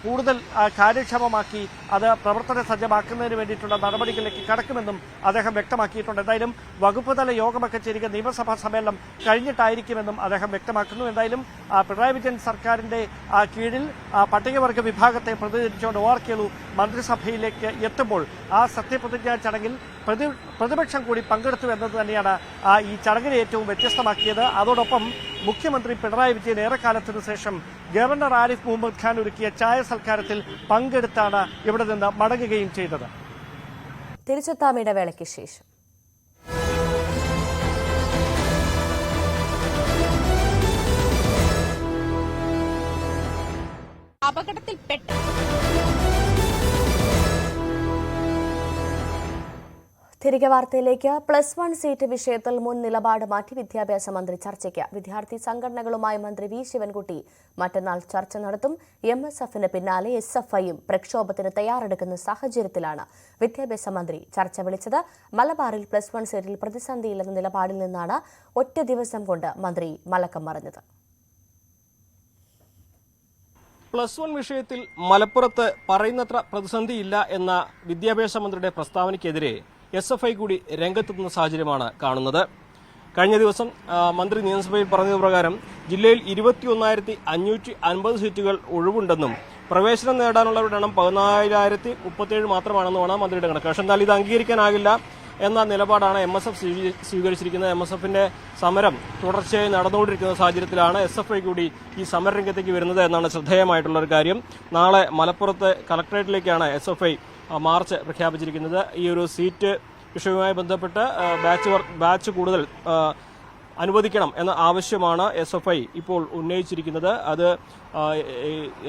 കൂടുതൽ കാര്യക്ഷമമാക്കി അത് പ്രവർത്തന സജ്ജമാക്കുന്നതിന് വേണ്ടിയിട്ടുള്ള നടപടികളിലേക്ക് കടക്കുമെന്നും അദ്ദേഹം വ്യക്തമാക്കിയിട്ടുണ്ട്. എന്തായാലും വകുപ്പ് തല യോഗമൊക്കെ ചേരുക നിയമസഭാ സമ്മേളനം കഴിഞ്ഞിട്ടായിരിക്കുമെന്നും അദ്ദേഹം വ്യക്തമാക്കുന്നു. എന്തായാലും പിണറായി വിജയൻ സർക്കാരിന്റെ കീഴിൽ പട്ടികവർഗ വിഭാഗത്തെ പ്രതിനിധീകരിച്ചുകൊണ്ട് OR കേളു മന്ത്രിസഭയിലേക്ക് എത്തുമ്പോൾ ആ സത്യപ്രതിജ്ഞാ ചടങ്ങിൽ പ്രതിപക്ഷം കൂടി പങ്കെടുത്തു എന്നത് തന്നെയാണ് ഈ ചടങ്ങിനെ ഏറ്റവും വ്യത്യസ്തമാക്കിയത്. അതോടൊപ്പം മുഖ്യമന്ത്രി പിണറായി വിജയൻ ഏറെക്കാലത്തിനു ശേഷം ഗവർണർ ആരിഫ് മുഹമ്മദ് ഖാൻ ഒരുക്കിയ ചായ സൽക്കാരത്തിൽ പങ്കെടുത്താണ് ഇവിടെ നിന്ന് മടങ്ങുകയും ചെയ്തത്. തിരിച്ചെത്താം ഇടവേളയ്ക്ക് ശേഷം. അപകടത്തിൽപ്പെട്ട തിരികെ വാർത്തയിലേക്ക്. +1 സീറ്റ് വിഷയത്തിൽ മുൻ നിലപാട് മാറ്റി വിദ്യാഭ്യാസ മന്ത്രി ചർച്ചയ്ക്ക്. വിദ്യാർത്ഥി സംഘടനകളുമായി മന്ത്രി വി ശിവൻകുട്ടി മറ്റന്നാൾ ചർച്ച നടത്തും. MSFന് പിന്നാലെ SFIയും പ്രക്ഷോഭത്തിന് തയ്യാറെടുക്കുന്ന സാഹചര്യത്തിലാണ് വിദ്യാഭ്യാസ മന്ത്രി ചർച്ച വിളിച്ചത്. മലബാറിൽ +1 സീറ്റിൽ പ്രതിസന്ധിയില്ലെന്ന നിലപാടിൽ നിന്നാണ് ഒറ്റ ദിവസം കൊണ്ട് മന്ത്രി മലക്കം മറിഞ്ഞത്. +1 വിഷയത്തിൽ മലപ്പുറത്ത് പറയുന്നത്ര പ്രതിസന്ധിയില്ല എന്ന വിദ്യാഭ്യാസ മന്ത്രിയുടെ പ്രസ്താവനയ്ക്കെതിരെ SFI കൂടി രംഗത്തെത്തുന്ന സാഹചര്യമാണ് കാണുന്നത്. കഴിഞ്ഞ ദിവസം മന്ത്രി നിയമസഭയിൽ പറഞ്ഞതുപ്രകാരം ജില്ലയിൽ 21,550 സീറ്റുകൾ ഒഴിവുണ്ടെന്നും പ്രവേശനം നേടാനുള്ളവരുടെ എണ്ണം 14,037 മാത്രമാണെന്നുമാണ് മന്ത്രിയുടെ കണക്ക്. പക്ഷേ എന്നാൽ ഇത് അംഗീകരിക്കാനാകില്ല എന്ന നിലപാടാണ് MSF സ്വീകരിച്ചിരിക്കുന്നത്. MSFന്റെ സമരം തുടർച്ചയായി നടന്നുകൊണ്ടിരിക്കുന്ന സാഹചര്യത്തിലാണ് SFI കൂടി ഈ സമരരംഗത്തേക്ക് വരുന്നത് എന്നാണ് ശ്രദ്ധേയമായിട്ടുള്ള ഒരു കാര്യം. നാളെ മലപ്പുറത്ത് കളക്ടറേറ്റിലേക്കാണ് SFI മാർച്ച് പ്രഖ്യാപിച്ചിരിക്കുന്നത്. ഈ ഒരു സീറ്റ് വിഷയവുമായി ബന്ധപ്പെട്ട് ബാച്ച് കൂടുതൽ അനുവദിക്കണം എന്ന ആവശ്യമാണ് SFI ഇപ്പോൾ ഉന്നയിച്ചിരിക്കുന്നത്. അത്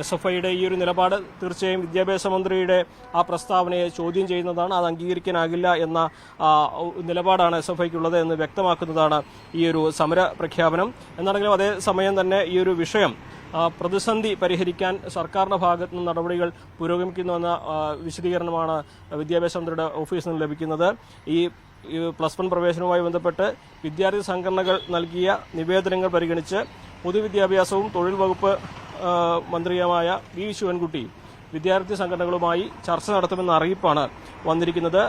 SFIയുടെ ഈ ഒരു നിലപാട് തീർച്ചയായും വിദ്യാഭ്യാസ മന്ത്രിയുടെ ആ പ്രസ്താവനയെ ചോദ്യം ചെയ്യുന്നതാണ്. അത് അംഗീകരിക്കാനാകില്ല എന്ന നിലപാടാണ് SFIക്കുള്ളത് എന്ന് വ്യക്തമാക്കുന്നതാണ് ഈ ഒരു സമര പ്രഖ്യാപനം. എന്നാണെങ്കിലും അതേസമയം തന്നെ ഈ ഒരു വിഷയം പ്രതിസന്ധി പരിഹരിക്കാൻ സർക്കാരിന്റെ ഭാഗത്തു നിന്ന് നടപടികൾ പുരോഗമിക്കുന്നുവെന്ന വിശദീകരണമാണ് വിദ്യാഭ്യാസ മന്ത്രിയുടെ ഓഫീസിൽ നിന്ന് ലഭിക്കുന്നത്. ഈ +1 പ്രവേശനവുമായി ബന്ധപ്പെട്ട് വിദ്യാർത്ഥി സംഘടനകൾ നൽകിയ നിവേദനങ്ങൾ പരിഗണിച്ച് പൊതുവിദ്യാഭ്യാസവും തൊഴിൽ വകുപ്പ് മന്ത്രിയുമായ വി ശിവൻകുട്ടി വിദ്യാർത്ഥി സംഘടനകളുമായി ചർച്ച നടത്തുമെന്ന അറിയിപ്പാണ് വന്നിരിക്കുന്നത്.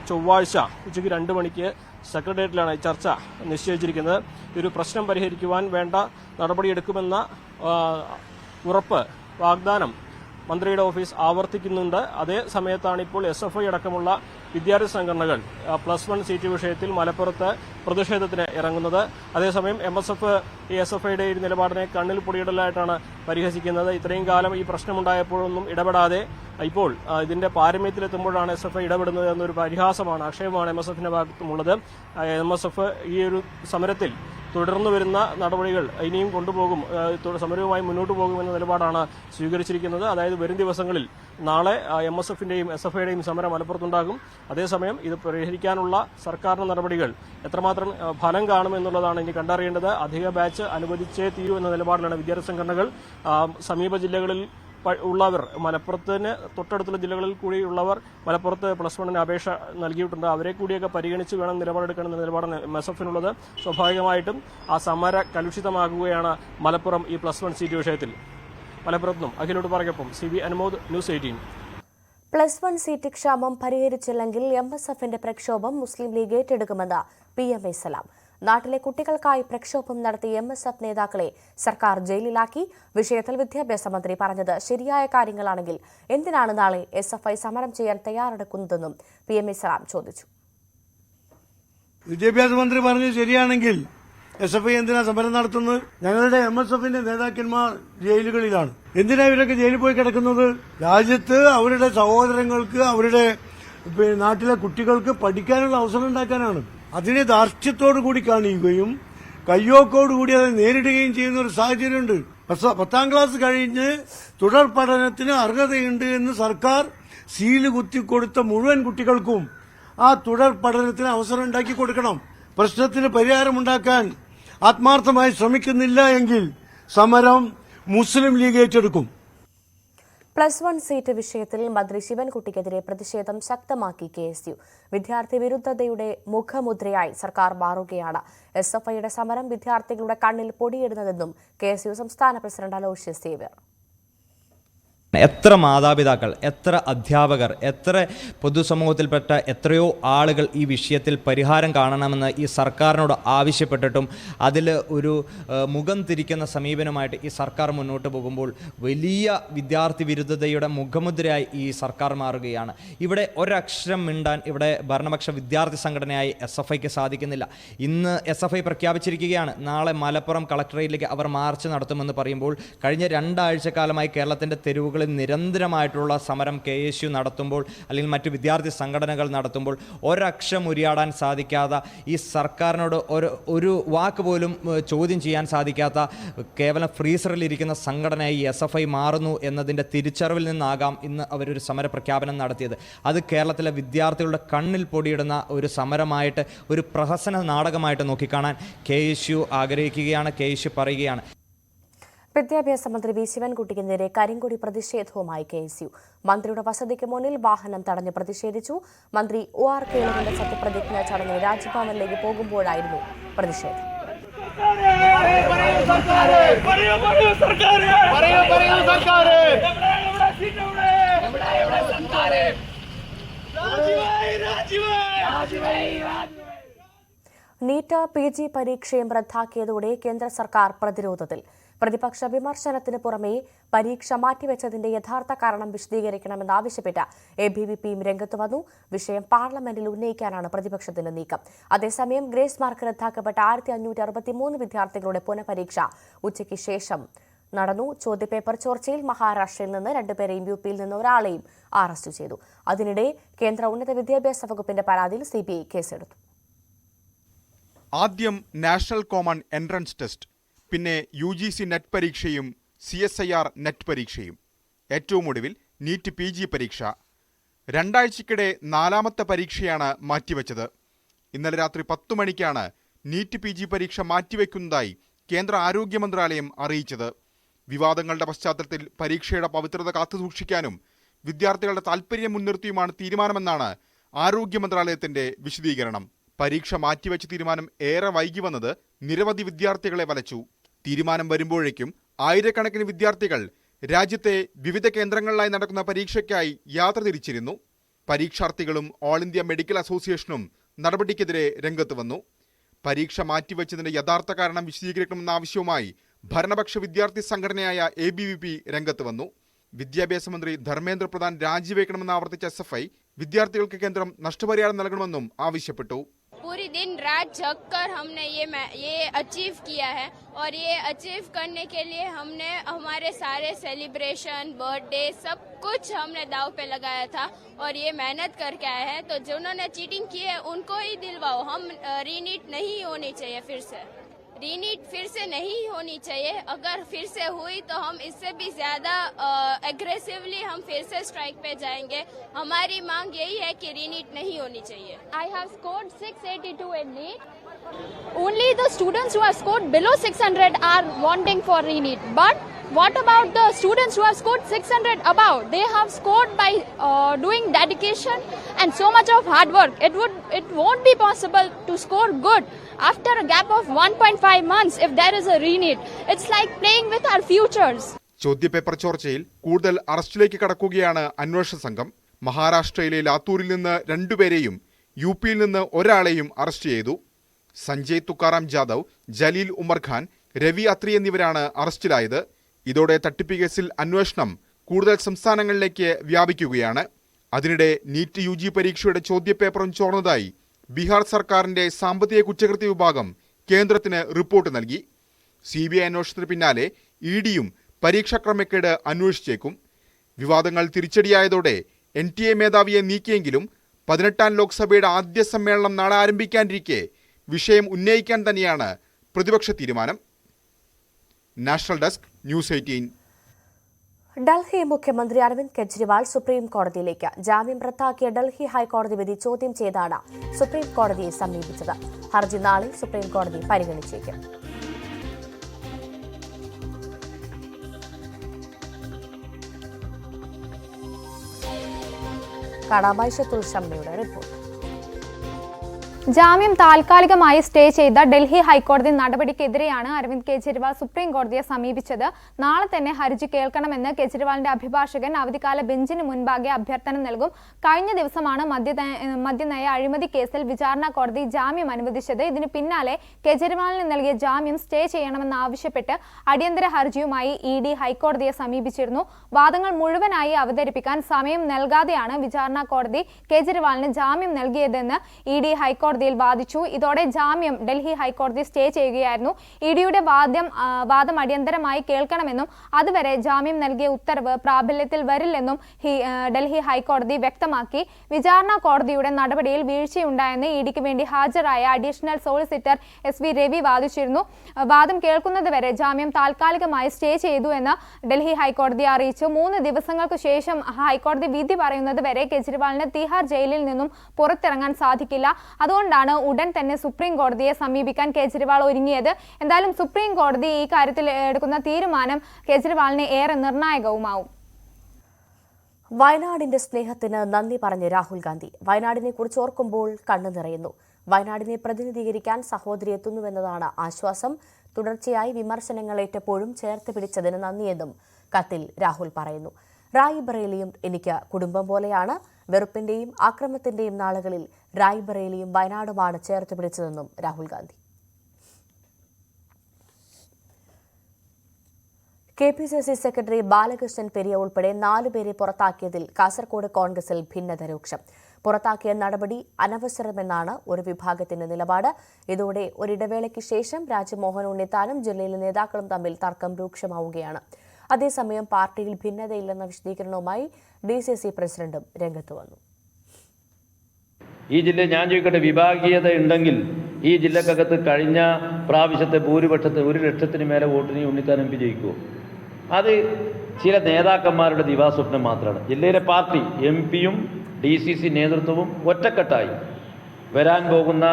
ചൊവ്വാഴ്ച ഉച്ചയ്ക്ക് 2 മണിക്ക് സെക്രട്ടേറിയറ്റിലാണ് ചർച്ച നിശ്ചയിച്ചിരിക്കുന്നത്. ഒരു പ്രശ്നം പരിഹരിക്കുവാൻ വേണ്ട നടപടിയെടുക്കുമെന്ന ഉറപ്പ് വാഗ്ദാനം മന്ത്രിയുടെ ഓഫീസ് ആവർത്തിക്കുന്നുണ്ട്. അതേ സമയത്താണ് ഇപ്പോൾ SFI അടക്കമുള്ള വിദ്യാർത്ഥി സംഘടനകൾ +1 സീറ്റ് വിഷയത്തിൽ മലപ്പുറത്ത് പ്രതിഷേധത്തിന് ഇറങ്ങുന്നത്. അതേസമയം MSF ഈ SFIയുടെ ഈ നിലപാടിനെ കണ്ണിൽ പൊടിയിടലായിട്ടാണ് പരിഹസിക്കുന്നത്. ഇത്രയും കാലം ഈ പ്രശ്നമുണ്ടായപ്പോഴൊന്നും ഇടപെടാതെ ഇപ്പോൾ ഇതിന്റെ പാരമ്യത്തിലെത്തുമ്പോഴാണ് SFI ഇടപെടുന്നത് എന്നൊരു പരിഹാസമാണ്, ആക്ഷേപമാണ് MSFന്റെ ഭാഗത്തുമുള്ളത്. MSF ഈ ഒരു സമരത്തിൽ തുടർന്നു വരുന്ന നടപടികൾ ഇനിയും കൊണ്ടുപോകും, സമരവുമായി മുന്നോട്ട് പോകുമെന്ന നിലപാടാണ് സ്വീകരിച്ചിരിക്കുന്നത്. അതായത് വരും ദിവസങ്ങളിൽ നാളെ MSFന്റെയും SFIയുടെയും സമരം മലപ്പുറത്തുണ്ടാകും. അതേസമയം ഇത് പരിഹരിക്കാനുള്ള സർക്കാരിന്റെ നടപടികൾ എത്രമാത്രം ഫലം കാണുമെന്നുള്ളതാണ് ഇനി കണ്ടറിയേണ്ടത്. അധിക ബാച്ച് അനുവദിച്ചേ തീരൂ എന്ന നിലപാടിലാണ് വിദ്യാർത്ഥി സംഘടനകൾ. സമീപ ജില്ലകളിൽ ഉള്ളവർ, മലപ്പുറത്തിന് തൊട്ടടുത്തുള്ള ജില്ലകളിൽ കൂടിയുള്ളവർ മലപ്പുറത്ത് +1 അപേക്ഷ നൽകിയിട്ടുണ്ട്. അവരെ കൂടിയൊക്കെ പരിഗണിച്ച് വേണം നിലപാടെടുക്കണമെന്ന നിലപാടാണ് MSFനുള്ളത്. സ്വാഭാവികമായിട്ടും ആ സമര കലുഷിതമാകുകയാണ് മലപ്പുറം ഈ +1 സീറ്റ് വിഷയത്തിൽ. മലപ്പുറത്തുനിന്നും അഖിലോട് പറയൊപ്പം CB അനുമോദ്, ന്യൂസ് 18. +1 സീറ്റ് ക്ഷാമം പരിഹരിച്ചില്ലെങ്കിൽ MSFന്റെ പ്രക്ഷോഭം മുസ്ലിം ലീഗ് ഏറ്റെടുക്കുമെന്ന് PMA സലാം. നാട്ടിലെ കുട്ടികൾക്കായി പ്രക്ഷോഭം നടത്തിയ MSF നേതാക്കളെ സർക്കാർ ജയിലിലാക്കി. വിഷയത്തിൽ വിദ്യാഭ്യാസ മന്ത്രി പറഞ്ഞത് ശരിയായ കാര്യങ്ങളാണെങ്കിൽ എന്തിനാണ് നാളെ SFI സമരം ചെയ്യാൻ തയ്യാറെടുക്കുന്നതെന്നും PMA സലാം ചോദിച്ചു. വിദ്യാഭ്യാസ മന്ത്രി പറഞ്ഞത് ശരിയാണെങ്കിൽ SFI എന്തിനാ സമരം നടത്തുന്നത്? ഞങ്ങളുടെ MSFന്റെ നേതാക്കന്മാർ ജയിലുകളിലാണ്. എന്തിനാ ഇവരൊക്കെ ജയിലിൽ പോയി കിടക്കുന്നത്? രാജ്യത്ത് അവരുടെ സഹോദരങ്ങൾക്ക്, അവരുടെ നാട്ടിലെ കുട്ടികൾക്ക് പഠിക്കാനുള്ള അവസരം ഉണ്ടാക്കാനാണ്. അതിനെ ധാർഷ്ട്യത്തോടു കൂടി കാണിക്കുകയും കയ്യോക്കോടുകൂടി അത് നേരിടുകയും ചെയ്യുന്ന ഒരു സാഹചര്യമുണ്ട്. 10ാം ക്ലാസ് കഴിഞ്ഞ് തുടർ പഠനത്തിന് അർഹതയുണ്ട് എന്ന് സർക്കാർ സീല് കുത്തിക്കൊടുത്ത മുഴുവൻ കുട്ടികൾക്കും ആ തുടർ പഠനത്തിന് അവസരം ഉണ്ടാക്കി കൊടുക്കണം. പ്രശ്നത്തിന് പരിഹാരമുണ്ടാക്കാൻ ആത്മാർത്ഥമായി ശ്രമിക്കുന്നില്ല എങ്കിൽ സമരം മുസ്ലിം ലീഗ് ഏറ്റെടുക്കും. +1 സീറ്റ് വിഷയത്തിൽ മന്ത്രി ശിവൻകുട്ടിക്കെതിരെ പ്രതിഷേധം ശക്തമാക്കി KSU. വിദ്യാർത്ഥി വിരുദ്ധതയുടെ മുഖമുദ്രയായി സർക്കാർ മാറുകയാണ്. SFIയുടെ സമരം വിദ്യാർത്ഥികളുടെ കണ്ണിൽ പൊടിയിടുന്നതെന്നും KSU സംസ്ഥാന പ്രസിഡന്റ് അലോഷ്യസ് സേവ്യർ. എത്ര മാതാപിതാക്കൾ, എത്ര അധ്യാപകർ, എത്ര പൊതുസമൂഹത്തിൽപ്പെട്ട എത്രയോ ആളുകൾ ഈ വിഷയത്തിൽ പരിഹാരം കാണണമെന്ന് ഈ സർക്കാരിനോട് ആവശ്യപ്പെട്ടിട്ടും അതിൽ ഒരു മുഖം തിരിക്കുന്ന സമീപനമായിട്ട് ഈ സർക്കാർ മുന്നോട്ട് പോകുമ്പോൾ വലിയ വിദ്യാർത്ഥി വിരുദ്ധതയുടെ മുഖമുദ്രയായി ഈ സർക്കാർ മാറുകയാണ്. ഇവിടെ ഒരക്ഷരം മിണ്ടാൻ ഇവിടെ ഭരണപക്ഷ വിദ്യാർത്ഥി സംഘടനയായി SFIക്ക് സാധിക്കുന്നില്ല. ഇന്ന് SFI പ്രഖ്യാപിച്ചിരിക്കുകയാണ് നാളെ മലപ്പുറം കളക്ടറേറ്റിലേക്ക് അവർ മാർച്ച് നടത്തുമെന്ന് പറയുമ്പോൾ കഴിഞ്ഞ 2 ആഴ്ചക്കാലമായി കേരളത്തിൻ്റെ തെരുവുകൾ നിരന്തരമായിട്ടുള്ള സമരം KSU നടത്തുമ്പോൾ അല്ലെങ്കിൽ മറ്റു വിദ്യാർത്ഥി സംഘടനകൾ നടത്തുമ്പോൾ ഒരക്ഷരം ഉരിയാടാൻ സാധിക്കാത്ത ഈ സർക്കാരിനോട് ഒരു വാക്ക് പോലും ചോദ്യം ചെയ്യാൻ സാധിക്കാത്ത കേവലം ഫ്രീസറിലിരിക്കുന്ന സംഘടനയായി SFI മാറുന്നു എന്നതിൻ്റെ തിരിച്ചറിവിൽ നിന്നാകാം ഇന്ന് അവരൊരു സമര പ്രഖ്യാപനം നടത്തിയത്. അത് കേരളത്തിലെ വിദ്യാർത്ഥികളുടെ കണ്ണിൽ പൊടിയിടുന്ന ഒരു സമരമായിട്ട്, ഒരു പ്രഹസന നാടകമായിട്ട് നോക്കിക്കാണാൻ KSU ആഗ്രഹിക്കുകയാണ്. KSU പറയുകയാണ്. വിദ്യാഭ്യാസ മന്ത്രി വി ശിവൻകുട്ടിക്ക് നേരെ കരിങ്കൊടി പ്രതിഷേധവുമായി KSU. മന്ത്രിയുടെ വസതിക്ക് മുന്നിൽ വാഹനം തടഞ്ഞ് പ്രതിഷേധിച്ചു. മന്ത്രി OR കേളുവിന്റെ സത്യപ്രതിജ്ഞ ചടങ്ങിന് രാജ്ഭവനിലേക്ക് പോകുമ്പോഴായിരുന്നു പ്രതിഷേധം. നീറ്റ് PG പരീക്ഷയും റദ്ദാക്കിയതോടെ കേന്ദ്ര സർക്കാർ പ്രതിരോധത്തിൽ. പ്രതിപക്ഷ വിമർശനത്തിന് പുറമെ പരീക്ഷ മാറ്റിവെച്ചതിന്റെ യഥാർത്ഥ കാരണം വിശദീകരിക്കണമെന്നാവശ്യപ്പെട്ട് ABVPയും രംഗത്ത് വന്നു. വിഷയം പാർലമെന്റിൽ ഉന്നയിക്കാനാണ് പ്രതിപക്ഷത്തിന്റെ നീക്കം. അതേസമയം ഗ്രേസ് മാർക്ക് റദ്ദാക്കപ്പെട്ട 1563 വിദ്യാർത്ഥികളുടെ പുനഃപരീക്ഷ ഉച്ചയ്ക്ക് ശേഷം നടന്നു. ചോദ്യപേപ്പർ ചോർച്ചയിൽ മഹാരാഷ്ട്രയിൽ നിന്ന് 2 പേരെയും UPയിൽ നിന്ന് ഒരാളെയും അറസ്റ്റ് ചെയ്തു. അതിനിടെ കേന്ദ്ര ഉന്നത വിദ്യാഭ്യാസ വകുപ്പിന്റെ പരാതിയിൽ CBI കേസെടുത്തു. ആദ്യം നാഷണൽ കോമൺ എൻട്രൻസ് ടെസ്റ്റ്, പിന്നെ UGC നെറ്റ് പരീക്ഷയും CSIR നെറ്റ് പരീക്ഷയും, ഏറ്റവും ഒടുവിൽ നീറ്റ് PG പരീക്ഷ. 2 ആഴ്ചയ്ക്കിടെ 4ാമത്തെ പരീക്ഷയാണ് മാറ്റിവെച്ചത്. ഇന്നലെ രാത്രി 10 മണിക്കാണ് നീറ്റ് PG പരീക്ഷ മാറ്റിവെക്കുന്നതായി കേന്ദ്ര ആരോഗ്യ മന്ത്രാലയം അറിയിച്ചത്. വിവാദങ്ങളുടെ പശ്ചാത്തലത്തിൽ പരീക്ഷയുടെ പവിത്രത കാത്തുസൂക്ഷിക്കാനും വിദ്യാർത്ഥികളുടെ താൽപര്യം മുൻനിർത്തിയുമാണ് തീരുമാനമെന്നാണ് ആരോഗ്യ മന്ത്രാലയത്തിന്റെ വിശദീകരണം. പരീക്ഷ മാറ്റിവെച്ച തീരുമാനം ഏറെ വൈകി വന്നത് നിരവധി വിദ്യാർത്ഥികളെ വലച്ചു. തീരുമാനം വരുമ്പോഴേക്കും ആയിരക്കണക്കിന് വിദ്യാർത്ഥികൾ രാജ്യത്തെ വിവിധ കേന്ദ്രങ്ങളിലായി നടക്കുന്ന പരീക്ഷയ്ക്കായി യാത്ര തിരിച്ചിരുന്നു. പരീക്ഷാർത്ഥികളും ഓൾ ഇന്ത്യ മെഡിക്കൽ അസോസിയേഷനും നടപടിക്കെതിരെ രംഗത്ത് വന്നു. പരീക്ഷ മാറ്റിവെച്ചതിന്റെ യഥാർത്ഥ കാരണം വിശദീകരിക്കണമെന്ന ആവശ്യവുമായി ഭരണപക്ഷ വിദ്യാർത്ഥി സംഘടനയായ ABVP രംഗത്ത് വന്നു. വിദ്യാഭ്യാസ മന്ത്രി ധർമ്മേന്ദ്ര പ്രധാൻ രാജിവെക്കണമെന്ന് ആവർത്തിച്ച SFI വിദ്യാർത്ഥികൾക്ക് കേന്ദ്രം നഷ്ടപരിഹാരം നൽകണമെന്നും ആവശ്യപ്പെട്ടു. पूरी दिन रात जग कर हमने ये अचीव किया है और ये अचीव करने के लिए हमने हमारे सारे सेलिब्रेशन, बर्थडे सब कुछ हमने दाव पे लगाया था और ये मेहनत करके आए हैं. तो जिन्होंने चीटिंग की है उनको ही दिलवाओ. हम रीनीट नहीं होनी चाहिए, रीनीट फिर से नहीं होनी चाहिए. अगर फिर से हुई तो हम इससे भी ज्यादा एग्रेसिवली हम फिर से स्ट्राइक पे जाएंगे. हमारी मांग यही है कि रीनीट नहीं होनी चाहिए. I have scored 682 in NEET. Only the students who have scored below 600 are wanting for reneat. But what about the students who have scored 600 above? They have scored by doing dedication and so much of hard work. It won't be possible to score good after a gap of 1.5 months if there is a reneat. It's like playing with our futures. ചോദ്യപേപ്പർ ചോർച്ചയിൽ കൂടുതൽ അറസ്റ്റിലേക്ക് കടക്കുകയാണ് അന്വേഷണ സംഘം. മഹാരാഷ്ട്രയിലെ ലാത്തൂരിൽ നിന്ന് 2 പേരെയും UP-യിൽ നിന്ന് ഒരാളെയും അറസ്റ്റ് ചെയ്തു. സഞ്ജയ് തുക്കാറാം ജാദവ്, ജലീൽ ഉമർ ഖാൻ, രവി അത്രി എന്നിവരാണ് അറസ്റ്റിലായത്. ഇതോടെ തട്ടിപ്പ് കേസിൽ അന്വേഷണം കൂടുതൽ സംസ്ഥാനങ്ങളിലേക്ക് വ്യാപിക്കുകയാണ്. അതിനിടെ നീറ്റ് UG പരീക്ഷയുടെ ചോദ്യപേപ്പറും ചോർന്നതായി ബീഹാർ സർക്കാരിന്റെ സാമ്പത്തിക കുറ്റകൃത്യ വിഭാഗം കേന്ദ്രത്തിന് റിപ്പോർട്ട് നൽകി. CBI അന്വേഷണത്തിന് പിന്നാലെ EDയും പരീക്ഷാ ക്രമക്കേട് അന്വേഷിച്ചേക്കും. വിവാദങ്ങൾ തിരിച്ചടിയായതോടെ NTA മേധാവിയെ നീക്കിയെങ്കിലും 18ാം ലോക്സഭയുടെ ആദ്യ സമ്മേളനം നാളെ ആരംഭിക്കാനിരിക്കെ വിഷയം ഉന്നയിക്കാൻ തന്നെയാണ് പ്രതിപക്ഷ തീരുമാനം. National desk, news 18. ഡൽഹി മുഖ്യമന്ത്രി അരവിന്ദ് കെജ്രിവാൾ സുപ്രീം കോടതിയിലേക്ക്. ജാമ്യം റദ്ദാക്കിയ ഡൽഹി ഹൈക്കോടതി വിധി ചോദ്യം ചെയ്താണ് സുപ്രീം കോടതിയെ സമീപിച്ചത്. ഹർജി നാളെ സുപ്രീം കോടതി പരിഗണിച്ചേക്കും. കാണാമൈഷത്തുൽ ഷമ്മയുടെ റിപ്പോർട്ട്. ജാമ്യം താൽക്കാലികമായി സ്റ്റേ ചെയ്ത ഡൽഹി ഹൈക്കോടതി നടപടിക്കെതിരെയാണ് അരവിന്ദ് കെജ്രിവാൾ സുപ്രീം കോടതിയെ സമീപിച്ചത്. നാളെ തന്നെ ഹർജി കേൾക്കണമെന്ന് കെജ്രിവാളിന്റെ അഭിഭാഷകൻ അവധിക്കാല ബെഞ്ചിന് മുൻപാകെ അഭ്യർത്ഥന നൽകും. കഴിഞ്ഞ ദിവസമാണ് മദ്യനയ അഴിമതി കേസിൽ വിചാരണ കോടതി ജാമ്യം അനുവദിച്ചത്. ഇതിന് പിന്നാലെ കെജ്രിവാളിന് നൽകിയ ജാമ്യം സ്റ്റേ ചെയ്യണമെന്നാവശ്യപ്പെട്ട് അടിയന്തര ഹർജിയുമായി ED ഹൈക്കോടതിയെ സമീപിച്ചിരുന്നു. വാദങ്ങൾ മുഴുവനായി അവതരിപ്പിക്കാൻ സമയം നൽകാതെയാണ് വിചാരണ കോടതി കെജ്രിവാളിന് ജാമ്യം നൽകിയതെന്ന് ED ഹൈക്കോടതിയിൽ വാദിച്ചു. ഇതോടെ ജാമ്യം ഡൽഹി ഹൈക്കോടതി സ്റ്റേ ചെയ്യുകയായിരുന്നു. EDയുടെ വാദം അടിയന്തരമായി കേൾക്കണമെന്നും അതുവരെ ജാമ്യം നൽകിയ ഉത്തരവ് പ്രാബല്യത്തിൽ വരില്ലെന്നും ഡൽഹി ഹൈക്കോടതി വ്യക്തമാക്കി. വിചാരണ കോടതിയുടെ നടപടിയിൽ വീഴ്ചയുണ്ടായെന്ന് EDക്ക് വേണ്ടി ഹാജരായ അഡീഷണൽ സോളിസിറ്റർ SV രവി വാദിച്ചിരുന്നു. വാദം കേൾക്കുന്നതുവരെ ജാമ്യം താൽക്കാലികമായി സ്റ്റേ ചെയ്തു എന്ന് ഡൽഹി ഹൈക്കോടതി അറിയിച്ചു. 3 ദിവസങ്ങൾക്ക് ശേഷം ഹൈക്കോടതി വിധി പറയുന്നത് വരെ കെജ്രിവാളിന് തിഹാർ ജയിലിൽ നിന്നും പുറത്തിറങ്ങാൻ സാധിക്കില്ല. അതുകൊണ്ടാണ് ഉടൻ തന്നെ സുപ്രീം കോടതിയെ സമീപിക്കാൻ കെജ്രിവാൾ ഒരുങ്ങിയത്. എന്തായാലും സുപ്രീം കോടതി ഈ കാര്യത്തിൽ എടുക്കുന്ന തീരുമാനം കെജ്രിവാളിന് ഏറെ നിർണായകവുമാവും. വയനാടിന്റെ സ്നേഹത്തിന് നന്ദി പറഞ്ഞ് രാഹുൽ ഗാന്ധി. വയനാടിനെ കുറിച്ച് ഓർക്കുമ്പോൾ കണ്ണു നിറയുന്നു. വയനാടിനെ പ്രതിനിധീകരിക്കാൻ സഹോദരി എത്തുന്നുവെന്നതാണ് ആശ്വാസം. തുടർച്ചയായി വിമർശനങ്ങളേറ്റപ്പോഴും ചേർത്ത് പിടിച്ചതിന് നന്ദിയെന്നും കത്തിൽ രാഹുൽ പറയുന്നു. റായ്ബറേലിയും എനിക്ക് കുടുംബം പോലെയാണ്. വെറുപ്പിന്റെയും ആക്രമണത്തിന്റെയും നാളുകളിൽ റായ്ബറേലിയും വയനാടുമാണ് ചേർത്ത് പിടിച്ചതെന്നും രാഹുൽ ഗാന്ധി. KPCC സെക്രട്ടറി ബാലകൃഷ്ണൻ പെരിയ ഉൾപ്പെടെ 4 പേരെ പുറത്താക്കിയതിൽ കാസർകോട് കോൺഗ്രസിൽ ഭിന്നത രൂക്ഷം. പുറത്താക്കിയ നടപടി അനവസരമെന്നാണ് ഒരു വിഭാഗത്തിന്റെ നിലപാട്. ഇതോടെ ഒരിടവേളയ്ക്ക് ശേഷം രാജ്മോഹൻ ഉണ്ണിത്താനും ജില്ലയിലെ നേതാക്കളും തമ്മിൽ തർക്കം രൂക്ഷമാവുകയാണ്. അതേസമയം പാർട്ടിയിൽ ഭിന്നതയില്ലെന്ന വിശദീകരണവുമായി DCC പ്രസിഡന്റും രംഗത്ത് വന്നു. ഈ ജില്ലയിൽ ഞാൻ ചോദിക്കട്ടെ, വിഭാഗീയത ഉണ്ടെങ്കിൽ ഈ ജില്ലക്കകത്ത് കഴിഞ്ഞ പ്രാവശ്യത്തെ ഭൂരിപക്ഷത്തിന് 1 ലക്ഷത്തിന് മേലെ വോട്ടിന് ഉണ്ണിത്താൻ MP ജയിക്കുമോ? അത് ചില നേതാക്കന്മാരുടെ ദിവാസ്വപ്നം മാത്രമാണ്. ജില്ലയിലെ പാർട്ടി MP-യും DCC നേതൃത്വവും ഒറ്റക്കെട്ടായി വരാൻ പോകുന്ന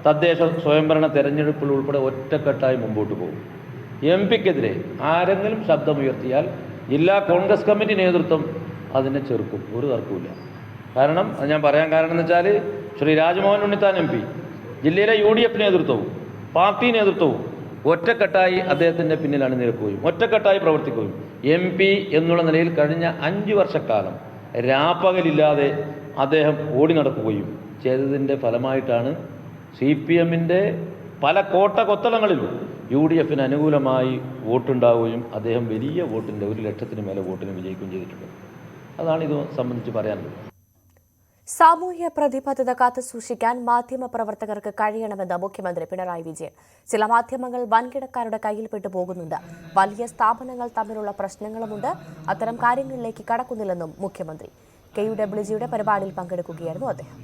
തദ്ദേശ സ്വയംഭരണ തെരഞ്ഞെടുപ്പിൽ ഉൾപ്പെടെ ഒറ്റക്കെട്ടായി മുമ്പോട്ട് പോകും. MP-ക്കെതിരെ ആരെങ്കിലും ശബ്ദമുയർത്തിയാൽ ജില്ലാ കോൺഗ്രസ് കമ്മിറ്റി നേതൃത്വം അതിനെ ചെറുക്കും, ഒരു തർക്കവുമില്ല. കാരണം അത് ഞാൻ പറയാൻ കാരണം എന്ന് വെച്ചാൽ ശ്രീ രാജ്മോഹൻ ഉണ്ണിത്താൻ MP, ജില്ലയിലെ UDF നേതൃത്വവും പാർട്ടി നേതൃത്വവും ഒറ്റക്കെട്ടായി അദ്ദേഹത്തിൻ്റെ പിന്നിലാണ് നിൽക്കുകയും ഒറ്റക്കെട്ടായി പ്രവർത്തിക്കുകയും MP എന്നുള്ള നിലയിൽ കഴിഞ്ഞ 5 വർഷക്കാലം രാപ്പകലില്ലാതെ അദ്ദേഹം ഓടി നടക്കുകയും ചെയ്തതിൻ്റെ ഫലമായിട്ടാണ് CPM-ന്റെ പല കൊത്തളങ്ങളിലും UDF-ന് അനുകൂലമായി വോട്ടുണ്ടാവുകയും അദ്ദേഹം വലിയ വോട്ടിൻ്റെ 1 ലക്ഷത്തിന് മേലെ വോട്ടിന് വിജയിക്കുകയും ചെയ്തിട്ടുണ്ട്. അതാണ് ഇത് സംബന്ധിച്ച് പറയാനുള്ളത്. സാമൂഹ്യ പ്രതിബദ്ധത കാത്തുസൂക്ഷിക്കാൻ മാധ്യമപ്രവർത്തകർക്ക് കഴിയണമെന്ന് മുഖ്യമന്ത്രി പിണറായി വിജയൻ. ചില മാധ്യമങ്ങൾ വൻകിടക്കാരുടെ കയ്യിൽപ്പെട്ടു പോകുന്നുണ്ട്. വലിയ സ്ഥാപനങ്ങൾ തമ്മിലുള്ള പ്രശ്നങ്ങളുമുണ്ട്. അത്തരം കാര്യങ്ങളിലേക്ക് കടക്കുന്നില്ലെന്നും മുഖ്യമന്ത്രി. KUWG-യുടെ പരിപാടിയിൽ പങ്കെടുക്കുകയായിരുന്നു അദ്ദേഹം.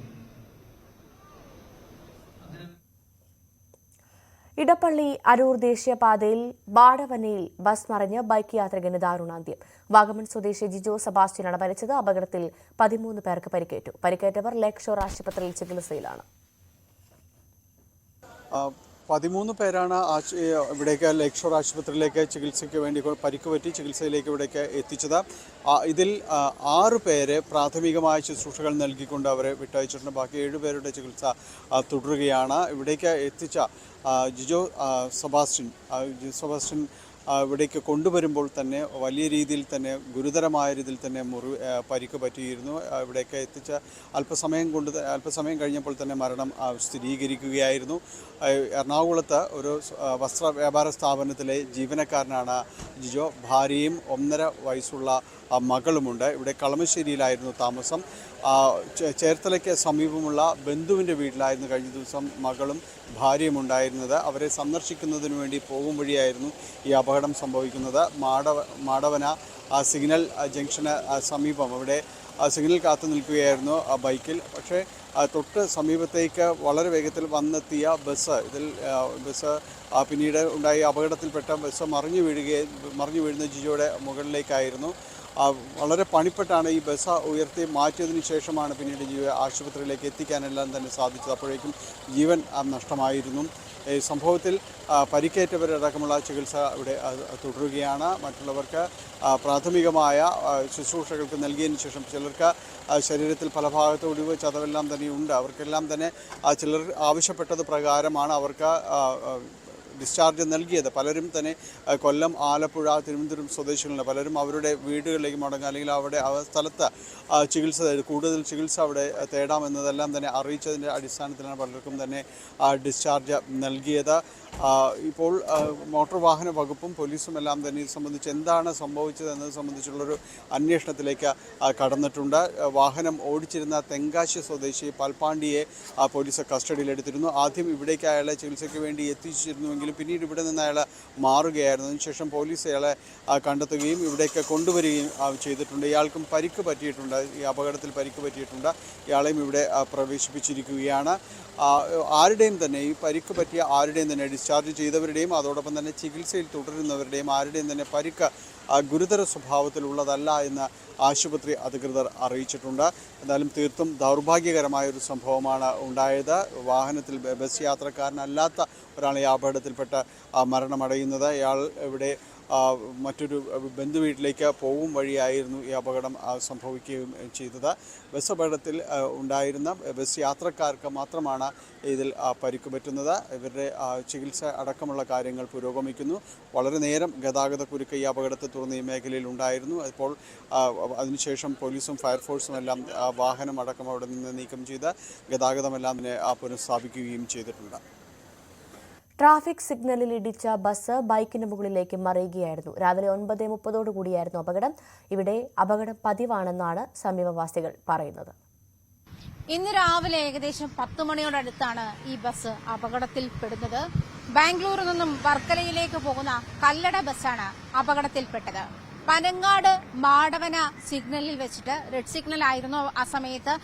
ഇടപ്പള്ളി അരൂർ ദേശീയപാതയിൽ ബാടവനയിൽ ബസ് മറിഞ്ഞ് ബൈക്ക് യാത്രികന് ദാരുണാന്ത്യം. വാഗമൺ സ്വദേശി ജിജോ സെബാസ്റ്റ്യനാണ് മരിച്ചത്. അപകടത്തിൽ 13 പേർക്ക് പരിക്കേറ്റു. പരിക്കേറ്റവർ ലേക്ക് ഷോർ ആശുപത്രിയിൽ ചികിത്സയിലാണ്. 13 പേരാണ് ഇവിടേക്ക് ലേക്ക് ഷോർ ആശുപത്രിയിലേക്ക് ചികിത്സയ്ക്ക് വേണ്ടി പരിക്ക് പറ്റി ചികിത്സയിലേക്ക് ഇവിടേക്ക് എത്തിച്ചത്. ഇതിൽ 6 പേരെ പ്രാഥമികമായ ശുശ്രൂഷകൾ നൽകിക്കൊണ്ട് അവരെ വിട്ടയച്ചിട്ടുണ്ട്. ബാക്കി 7 പേരുടെ ചികിത്സ തുടരുകയാണ്. ഇവിടേക്ക് എത്തിച്ച ജിജോ സെബാസ്റ്റ്യൻ ഇവിടേക്ക് കൊണ്ടുവരുമ്പോൾ തന്നെ വലിയ രീതിയിൽ തന്നെ ഗുരുതരമായ രീതിയിൽ തന്നെ പരിക്ക് പറ്റിയിരുന്നു. ഇവിടേക്ക് എത്തിച്ച അല്പസമയം കഴിഞ്ഞപ്പോൾ തന്നെ മരണം സ്ഥിരീകരിക്കുകയായിരുന്നു. എറണാകുളത്ത് ഒരു വസ്ത്ര വ്യാപാര സ്ഥാപനത്തിലെ ജീവനക്കാരനാണ് ജിജോ. ഭാര്യയും 1.5 വയസ്സുള്ള മകളുമുണ്ട്. ഇവിടെ കളമശ്ശേരിയിലായിരുന്നു താമസം. ചേർത്തലയ്ക്ക് സമീപമുള്ള ബന്ധുവിൻ്റെ വീട്ടിലായിരുന്നു കഴിഞ്ഞ ദിവസം മകളും ഭാര്യയും ഉണ്ടായിരുന്നത്. അവരെ സന്ദർശിക്കുന്നതിന് വേണ്ടി പോകും വഴിയായിരുന്നു ഈ അപകടം സംഭവിക്കുന്നത്. മാടവന സിഗ്നൽ ജംഗ്ഷന് സമീപം അവിടെ സിഗ്നൽ കാത്തു നിൽക്കുകയായിരുന്നു ബൈക്കിൽ. പക്ഷേ തൊട്ട് സമീപത്തേക്ക് വളരെ വേഗത്തിൽ വന്നെത്തിയ ബസ് പിന്നീട് ഉണ്ടായ അപകടത്തിൽപ്പെട്ട ബസ് മറിഞ്ഞു വീഴുന്ന ജിജോയുടെ മുകളിലേക്കായിരുന്നു. വളരെ പണിപ്പെട്ടാണ് ഈ ബസ് ഉയർത്തി മാറ്റിയതിനു ശേഷമാണ് പിന്നീട് ജിജോയെ ആശുപത്രിയിലേക്ക് എത്തിക്കാനെല്ലാം തന്നെ സാധിച്ചത്. അപ്പോഴേക്കും ജീവൻ നഷ്ടമായിരുന്നു. ഈ സംഭവത്തിൽ പരിക്കേറ്റവരടക്കമുള്ള ചികിത്സ ഇവിടെ തുടരുകയാണ്. മറ്റുള്ളവർക്ക് പ്രാഥമികമായ ശുശ്രൂഷകൾക്ക് നൽകിയതിന് ശേഷം ചിലർക്ക് ശരീരത്തിൽ പല ഭാഗത്ത് ഒടിവ് ചതവെല്ലാം തന്നെയുണ്ട്. അവർക്കെല്ലാം തന്നെ ചിലർ ആവശ്യപ്പെട്ടത് പ്രകാരമാണ് അവർക്ക് ഡിസ്ചാർജ് നൽകിയത്. പലരും തന്നെ കൊല്ലം, ആലപ്പുഴ, തിരുവനന്തപുരം സ്വദേശികളുണ്ട്. പലരും അവരുടെ വീടുകളിലേക്ക് മടങ്ങുക അല്ലെങ്കിൽ അവിടെ സ്ഥലത്ത് കൂടുതൽ ചികിത്സ അവിടെ തേടാമെന്നതെല്ലാം തന്നെ അറിയിച്ചതിൻ്റെ അടിസ്ഥാനത്തിലാണ് പലർക്കും തന്നെ ഡിസ്ചാർജ് നൽകിയത്. ഇപ്പോൾ മോട്ടോർ വാഹന വകുപ്പും പോലീസും എല്ലാം തന്നെ ഇത് സംബന്ധിച്ച് എന്താണ് സംഭവിച്ചത് എന്നത് സംബന്ധിച്ചുള്ളൊരു അന്വേഷണത്തിലേക്ക് കടന്നിട്ടുണ്ട്. വാഹനം ഓടിച്ചിരുന്ന തെങ്കാശി സ്വദേശി പാൽപ്പാണ്ടിയെ പോലീസ് കസ്റ്റഡിയിലെടുത്തിരുന്നു. ആദ്യം ഇവിടേക്ക് അയാളെ ചികിത്സയ്ക്ക് വേണ്ടി എത്തിച്ചിരുന്നുവെങ്കിലും പിന്നീട് ഇവിടെ നിന്ന് അയാൾ മാറുകയായിരുന്നു. അതിനുശേഷം പോലീസ് അയാളെ കണ്ടെത്തുകയും ഇവിടേക്ക് കൊണ്ടുവരികയും ചെയ്തിട്ടുണ്ട്. ഇയാൾക്കും പരിക്ക് പറ്റിയിട്ടുണ്ട്. ഈ അപകടത്തിൽ പരിക്ക് പറ്റിയിട്ടുണ്ട്. ഇയാളെയും ഇവിടെ പ്രവേശിപ്പിച്ചിരിക്കുകയാണ്. ആരുടെയും തന്നെ ഈ പരിക്ക് പറ്റിയ ആരുടെയും തന്നെ ഡിസ്ചാർജ് ചെയ്തവരുടെയും അതോടൊപ്പം തന്നെ ചികിത്സയിൽ തുടരുന്നവരുടെയും ആരുടെയും തന്നെ പരിക്ക് ഗുരുതര സ്വഭാവത്തിലുള്ളതല്ല എന്ന് ആശുപത്രി അധികൃതർ അറിയിച്ചിട്ടുണ്ട്. എന്തായാലും തീർത്തും ദൗർഭാഗ്യകരമായ ഒരു സംഭവമാണ് ഉണ്ടായത്. വാഹനത്തിൽ ബസ് യാത്രക്കാരനല്ലാത്ത ഒരാൾ ഈ അപകടത്തിൽപ്പെട്ട് മരണമടയുന്നത്. ഇയാൾ ഇവിടെ മറ്റൊരു ബന്ധുവീട്ടിലേക്ക് പോകും വഴിയായിരുന്നു ഈ അപകടം സംഭവിക്കുകയും ചെയ്തത്. ബസ് അപകടത്തിൽ ഉണ്ടായിരുന്ന ബസ് യാത്രക്കാർക്ക് മാത്രമാണ് ഇതിൽ പരിക്ക് പറ്റുന്നത്. ഇവരുടെ ചികിത്സ അടക്കമുള്ള കാര്യങ്ങൾ പുരോഗമിക്കുന്നു. വളരെ നേരം ഗതാഗതക്കുരുക്ക് ഈ അപകടത്തെ തുടർന്ന് ഈ മേഖലയിൽ ഉണ്ടായിരുന്നു. ഇപ്പോൾ അതിനുശേഷം പോലീസും ഫയർഫോഴ്സും എല്ലാം വാഹനം അടക്കം അവിടെ നിന്ന് നീക്കം ചെയ്ത് ഗതാഗതമെല്ലാം തന്നെ പുനഃസ്ഥാപിക്കുകയും ചെയ്തിട്ടുണ്ട്. ട്രാഫിക് സിഗ്നലിൽ ഇടിച്ച ബസ് ബൈക്കിന് മുകളിലേക്ക് മറിയുകയായിരുന്നു. രാവിലെ 9:30 കൂടിയായിരുന്നു അപകടം. ഇവിടെ അപകടം പതിവാണെന്നാണ് സമീപവാസികൾ പറയുന്നത്. ഇന്ന് രാവിലെ ഏകദേശം 10 മണിയോടടുത്താണ് ഈ ബസ് അപകടത്തിൽപ്പെടുന്നത്. ബാംഗ്ലൂരിൽ നിന്നും വർക്കലയിലേക്ക് പോകുന്ന കല്ലട ബസ്സാണ് അപകടത്തിൽപ്പെട്ടത്. പനങ്ങാട് മാടവന സിഗ്നലിൽ വെച്ചിട്ട് റെഡ് സിഗ്നൽ ആയിരുന്നു ആ സമയത്ത്.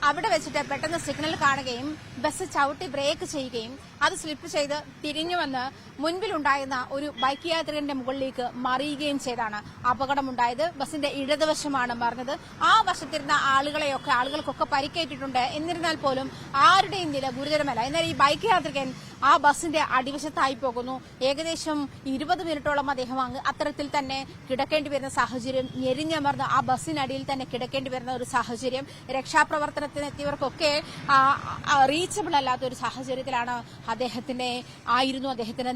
അവിടെ വെച്ചിട്ട് പെട്ടെന്ന് സിഗ്നൽ കാണുകയും ബസ് ചവിട്ടി ബ്രേക്ക് ചെയ്യുകയും അത് സ്ലിപ്പ് ചെയ്ത് തിരിഞ്ഞു വന്ന് മുൻപിലുണ്ടായിരുന്ന ഒരു ബൈക്ക് യാത്രികന്റെ മുകളിലേക്ക് മറിയുകയും ചെയ്താണ് അപകടമുണ്ടായത്. ബസിന്റെ ഇടതുവശമാണ് മറിഞ്ഞത്. ആ വശത്തിരുന്ന ആളുകൾക്കൊക്കെ പരിക്കേറ്റിട്ടുണ്ട്. എന്നിരുന്നാൽ പോലും ആരുടെയും നില ഗുരുതരമല്ല. എന്നാൽ ഈ ബൈക്ക് യാത്രികൻ ആ ബസിന്റെ അടിവശത്തായി പോകുന്നു. ഏകദേശം 20 മിനിറ്റോളം അദ്ദേഹം അത്തരത്തിൽ തന്നെ കിടക്കേണ്ടി വരുന്ന സാഹചര്യം, ഞെരിഞ്ഞമർന്ന് ആ ബസ്സിനടിയിൽ തന്നെ കിടക്കേണ്ടി വരുന്ന ഒരു സാഹചര്യം, രക്ഷാപ്രവർത്തനത്തിനെത്തിയവർക്കൊക്കെ റീച്ചബിൾ അല്ലാത്ത ഒരു സാഹചര്യത്തിലാണ് അദ്ദേഹത്തിന്റെ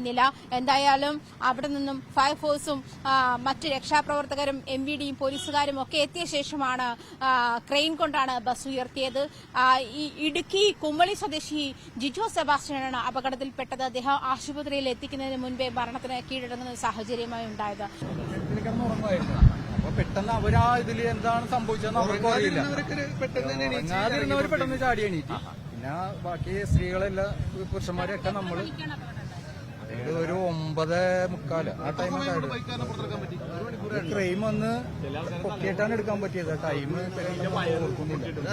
നില. എന്തായാലും അവിടെ നിന്നും ഫയർഫോഴ്സും മറ്റ് രക്ഷാപ്രവർത്തകരും MVDയും പോലീസുകാരും ഒക്കെ എത്തിയ ശേഷമാണ് ക്രെയിൻ കൊണ്ടാണ് ബസ് ഉയർത്തിയത്. ഈ ഇടുക്കി കുമ്മളി സ്വദേശി ജിജോ സെബാസ്റ്റ്യനാണ് അപകടത്തിൽപ്പെട്ടത്. അദ്ദേഹം ആശുപത്രിയിൽ എത്തിക്കുന്നതിന് മുൻപേ മരണത്തിന് കീഴടങ്ങുന്ന സാഹചര്യമായി ഉണ്ടായത്. പെട്ടെന്ന് അവരാ ഇതിൽ എന്താണ് സംഭവിച്ചതെന്ന് അവർക്കും അറിയില്ല. പെട്ടെന്ന് ചാടി എണീറ്റ്. പിന്നെ ബാക്കി സ്ത്രീകളെല്ലാം പുരുഷന്മാരെയൊക്കെ നമ്മൾ ഒരു 9:45 ആ ടൈമിൽ ക്രെയിം വന്ന് പൊക്കിയിട്ടാണ് എടുക്കാൻ പറ്റിയത്. ടൈം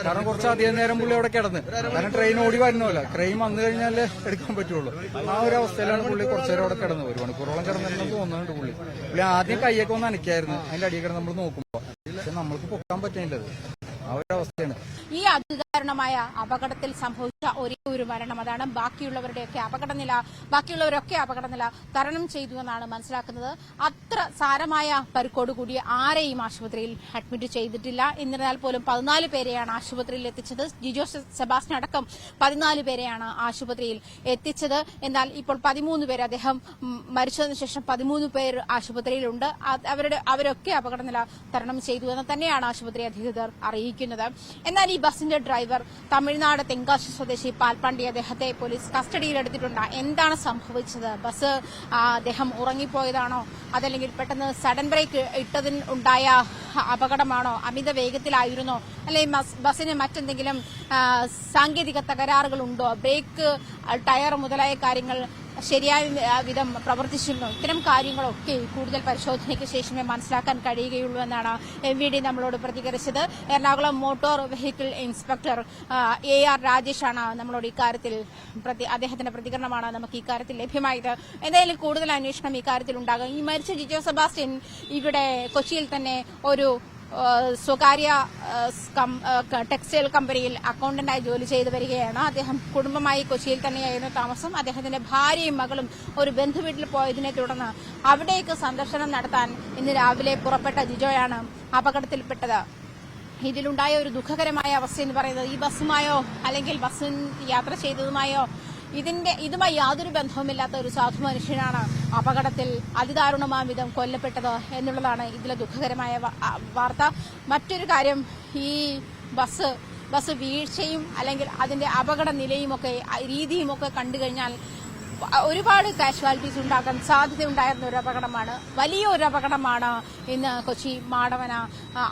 കാരണം കുറച്ച് അധികം നേരം പുള്ളി അവിടെ കിടന്ന്, കാരണം ട്രെയിൻ ഓടി വരണമല്ല, ക്രെയിം വന്നു കഴിഞ്ഞാലേ എടുക്കാൻ പറ്റുള്ളൂ. ആ ഒരു അവസ്ഥയിലാണ് പുള്ളി കുറച്ചു നേരം അവിടെ കിടന്നത്. 1 മണിക്കൂറോളം കിടന്നിട്ടുണ്ടെന്ന് തോന്നുന്നുണ്ട്. പുള്ളി ആദ്യം കൈയൊക്കെ ഒന്ന് അനക്കായിരുന്നു, അതിന്റെ അടിയിൽ കിടന്ന് നമ്മൾ നോക്കുമ്പോൾ. പക്ഷെ നമ്മൾക്ക് പൊക്കാൻ പറ്റില്ലത്. ആ ഒരു അവസ്ഥയാണ്. ഈ അതിദാരുണമായ അപകടത്തിൽ സംഭവിച്ച ഒരേ ഒരു മരണം, അതാണ്. ബാക്കിയുള്ളവരൊക്കെ അപകടനില തരണം ചെയ്തു എന്നാണ് മനസ്സിലാക്കുന്നത്. അത്ര സാരമായ പരിക്കോടുകൂടി ആരെയും ആശുപത്രിയിൽ അഡ്മിറ്റ് ചെയ്തിട്ടില്ല. എന്നിരുന്നാൽ പോലും 14 പേരെയാണ് ആശുപത്രിയിൽ എത്തിച്ചത്. ജിജോ സെബാസ്റ്റ്യൻ അടക്കം 14 പേരെയാണ് ആശുപത്രിയിൽ എത്തിച്ചത്. എന്നാൽ ഇപ്പോൾ 13 പേര്, അദ്ദേഹം മരിച്ചതിന് ശേഷം 13 പേർ ആശുപത്രിയിലുണ്ട്. അവരൊക്കെ അപകടനില തരണം ചെയ്തു എന്ന് തന്നെയാണ് ആശുപത്രി അധികൃതർ അറിയിക്കുന്നത്. എന്നാൽ ഈ ബസിന്റെ ഡ്രൈവർ തമിഴ്നാട് തെങ്കാശി സ്വദേശി പാൽപ്പാണ്ടി, അദ്ദേഹത്തെ പോലീസ് കസ്റ്റഡിയിലെടുത്തിട്ടുണ്ട്. എന്താണ് സംഭവിച്ചത്? ബസ് അദ്ദേഹം ഉറങ്ങിപ്പോയതാണോ, അതല്ലെങ്കിൽ പെട്ടെന്ന് സഡൻ ബ്രേക്ക് ഇട്ടതിൽ ഉണ്ടായ അപകടമാണോ, അമിത വേഗത്തിലായിരുന്നോ, അല്ലെങ്കിൽ ബസ്സിന് മറ്റെന്തെങ്കിലും സാങ്കേതിക തകരാറുകളുണ്ടോ, ബ്രേക്ക്, ടയർ മുതലായ കാര്യങ്ങൾ ശരിയായ വിധം പ്രവർത്തിച്ചിരുന്നു? ഇത്തരം കാര്യങ്ങളൊക്കെ കൂടുതൽ പരിശോധനയ്ക്ക് ശേഷമേ മനസ്സിലാക്കാൻ കഴിയുകയുള്ളൂ എന്നാണ് MVD നമ്മളോട് പ്രതികരിച്ചത്. Ernakulam motor vehicle inspector AR രാജേഷാണ് നമ്മളോട് ഇക്കാര്യത്തിൽ അദ്ദേഹത്തിന്റെ പ്രതികരണമാണ് നമുക്ക് ഇക്കാര്യത്തിൽ ലഭ്യമായത്. എന്തായാലും കൂടുതൽ അന്വേഷണം ഇക്കാര്യത്തിൽ ഉണ്ടാകും. ഈ മരിച്ച ജിജോ സെബാസ്റ്റ്യൻ ഇവിടെ കൊച്ചിയിൽ തന്നെ ഒരു സ്വകാര്യ ടെക്സ്റ്റൈൽ കമ്പനിയിൽ അക്കൗണ്ടന്റായി ജോലി ചെയ്തു വരികയാണ്. അദ്ദേഹം കുടുംബമായി കൊച്ചിയിൽ തന്നെയായിരുന്നു താമസം. അദ്ദേഹത്തിന്റെ ഭാര്യയും മകളും ഒരു ബന്ധുവീട്ടിൽ പോയതിനെ തുടർന്ന് അവിടേക്ക് സന്ദർശനം നടത്താൻ ഇന്ന് രാവിലെ പുറപ്പെട്ട ജിജോയാണ് അപകടത്തിൽപ്പെട്ടത്. ഇതിലുണ്ടായ ഒരു ദുഃഖകരമായ അവസ്ഥ എന്ന് പറയുന്നത് ഈ ബസ്സുമായോ അല്ലെങ്കിൽ ബസ്സിൽ യാത്ര ചെയ്തതുമായോ ഇതുമായി യാതൊരു ബന്ധവുമില്ലാത്ത ഒരു സാധു മനുഷ്യനാണ് അപകടത്തിൽ അതിദാരുണമായ വിധം കൊല്ലപ്പെട്ടത് എന്നുള്ളതാണ് ഇതിലെ ദുഃഖകരമായ വാർത്ത. മറ്റൊരു കാര്യം, ഈ ബസ് വീഴ്ചയും അല്ലെങ്കിൽ അതിന്റെ അപകട നിലയുമൊക്കെ രീതിയുമൊക്കെ കണ്ടു കഴിഞ്ഞാൽ ഒരുപാട് കാഷ്വാലിറ്റീസ് ഉണ്ടാക്കാൻ സാധ്യതയുണ്ടായിരുന്ന ഒരു അപകടമാണ്. വലിയൊരു അപകടമാണ് ഇന്ന് കൊച്ചി മാടവന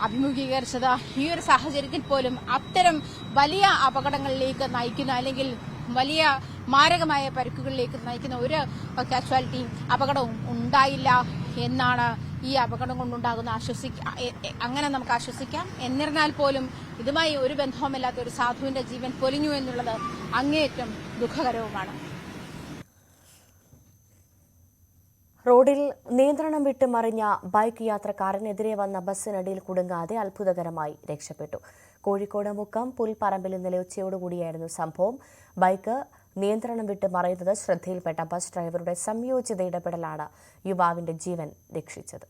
അഭിമുഖീകരിച്ചത്. ഈ ഒരു സാഹചര്യത്തിൽ പോലും അത്തരം വലിയ അപകടങ്ങളിലേക്ക് നയിക്കുന്ന അല്ലെങ്കിൽ വലിയ മാരകമായ പരിക്കുകളിലേക്ക് നയിക്കുന്ന ഒരു കാഷ്വാലിറ്റിയും അപകടവും ഉണ്ടായില്ല എന്നാണ് ഈ അപകടം കൊണ്ടുണ്ടാകുന്ന അങ്ങനെ നമുക്ക് ആശ്വസിക്കാം. എന്നിരുന്നാൽ പോലും ഇതുമായി ഒരു ബന്ധവുമില്ലാത്ത ഒരു സാധുവിന്റെ ജീവൻ പൊലിഞ്ഞു എന്നുള്ളത് അങ്ങേയറ്റം ദുഃഖകരവുമാണ്. റോഡിൽ നിയന്ത്രണം വിട്ട് മറിഞ്ഞ ബൈക്ക് യാത്രക്കാരനെതിരെ വന്ന ബസ്സിനടിയിൽ കുടുങ്ങാതെ അത്ഭുതകരമായി രക്ഷപ്പെട്ടു. കോഴിക്കോട് മുക്കം പുൽപ്പറമ്പിൽ ഇന്നലെ ഉച്ചയോടുകൂടിയായിരുന്നു സംഭവം. ബൈക്ക് നിയന്ത്രണം വിട്ട് മറിയുന്നത് ശ്രദ്ധയിൽപ്പെട്ട ബസ് ഡ്രൈവറുടെ സംയോജിത ഇടപെടലാണ് യുവാവിന്റെ ജീവൻ രക്ഷിച്ചത്.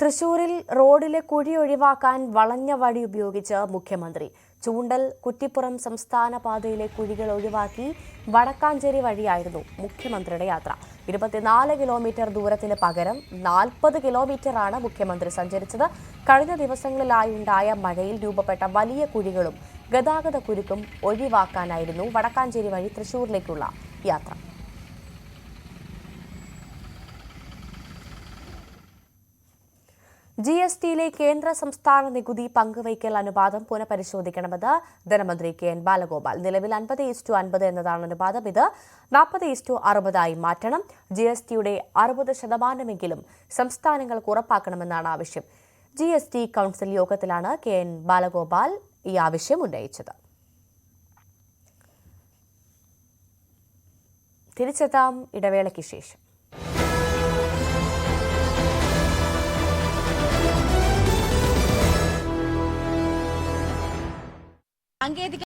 തൃശൂരിൽ റോഡിലെ കുഴി ഒഴിവാക്കാൻ വളഞ്ഞ വഴി ഉപയോഗിച്ച് മുഖ്യമന്ത്രി. ചൂണ്ടൽ കുറ്റിപ്പുറം സംസ്ഥാന പാതയിലെ കുഴികൾ ഒഴിവാക്കി വടക്കാഞ്ചേരി വഴിയായിരുന്നു മുഖ്യമന്ത്രിയുടെ യാത്ര. 24 കിലോമീറ്റർ ദൂരത്തിന് പകരം 40 കിലോമീറ്ററാണ് മുഖ്യമന്ത്രി സഞ്ചരിച്ചത്. കഴിഞ്ഞ ദിവസങ്ങളിലായുണ്ടായ മഴയിൽ രൂപപ്പെട്ട വലിയ കുഴികളും ഗതാഗത കുരുക്കും ഒഴിവാക്കാനായിരുന്നു വടക്കാഞ്ചേരി വഴി തൃശൂരിലേക്കുള്ള യാത്ര. GSTയിലെ കേന്ദ്ര സംസ്ഥാന നികുതി പങ്കുവയ്ക്കൽ അനുപാതം പുനഃപരിശോധിക്കണമെന്ന് ധനമന്ത്രി KN ബാലഗോപാൽ. നിലവിൽ 50:50 എന്നതാണ് അനുപാതം. ഇത് 40:60 മാറ്റണം. GSTയുടെ 60% സംസ്ഥാനങ്ങൾക്ക് ഉറപ്പാക്കണമെന്നാണ് ആവശ്യം. GST കൌൺസിൽ യോഗത്തിലാണ് KN ബാലഗോപാൽ ഈ ആവശ്യം ഉന്നയിച്ചത്. തിരിച്ചെത്താം ഇടവേളയ്ക്ക് ശേഷം. സാങ്കേതിക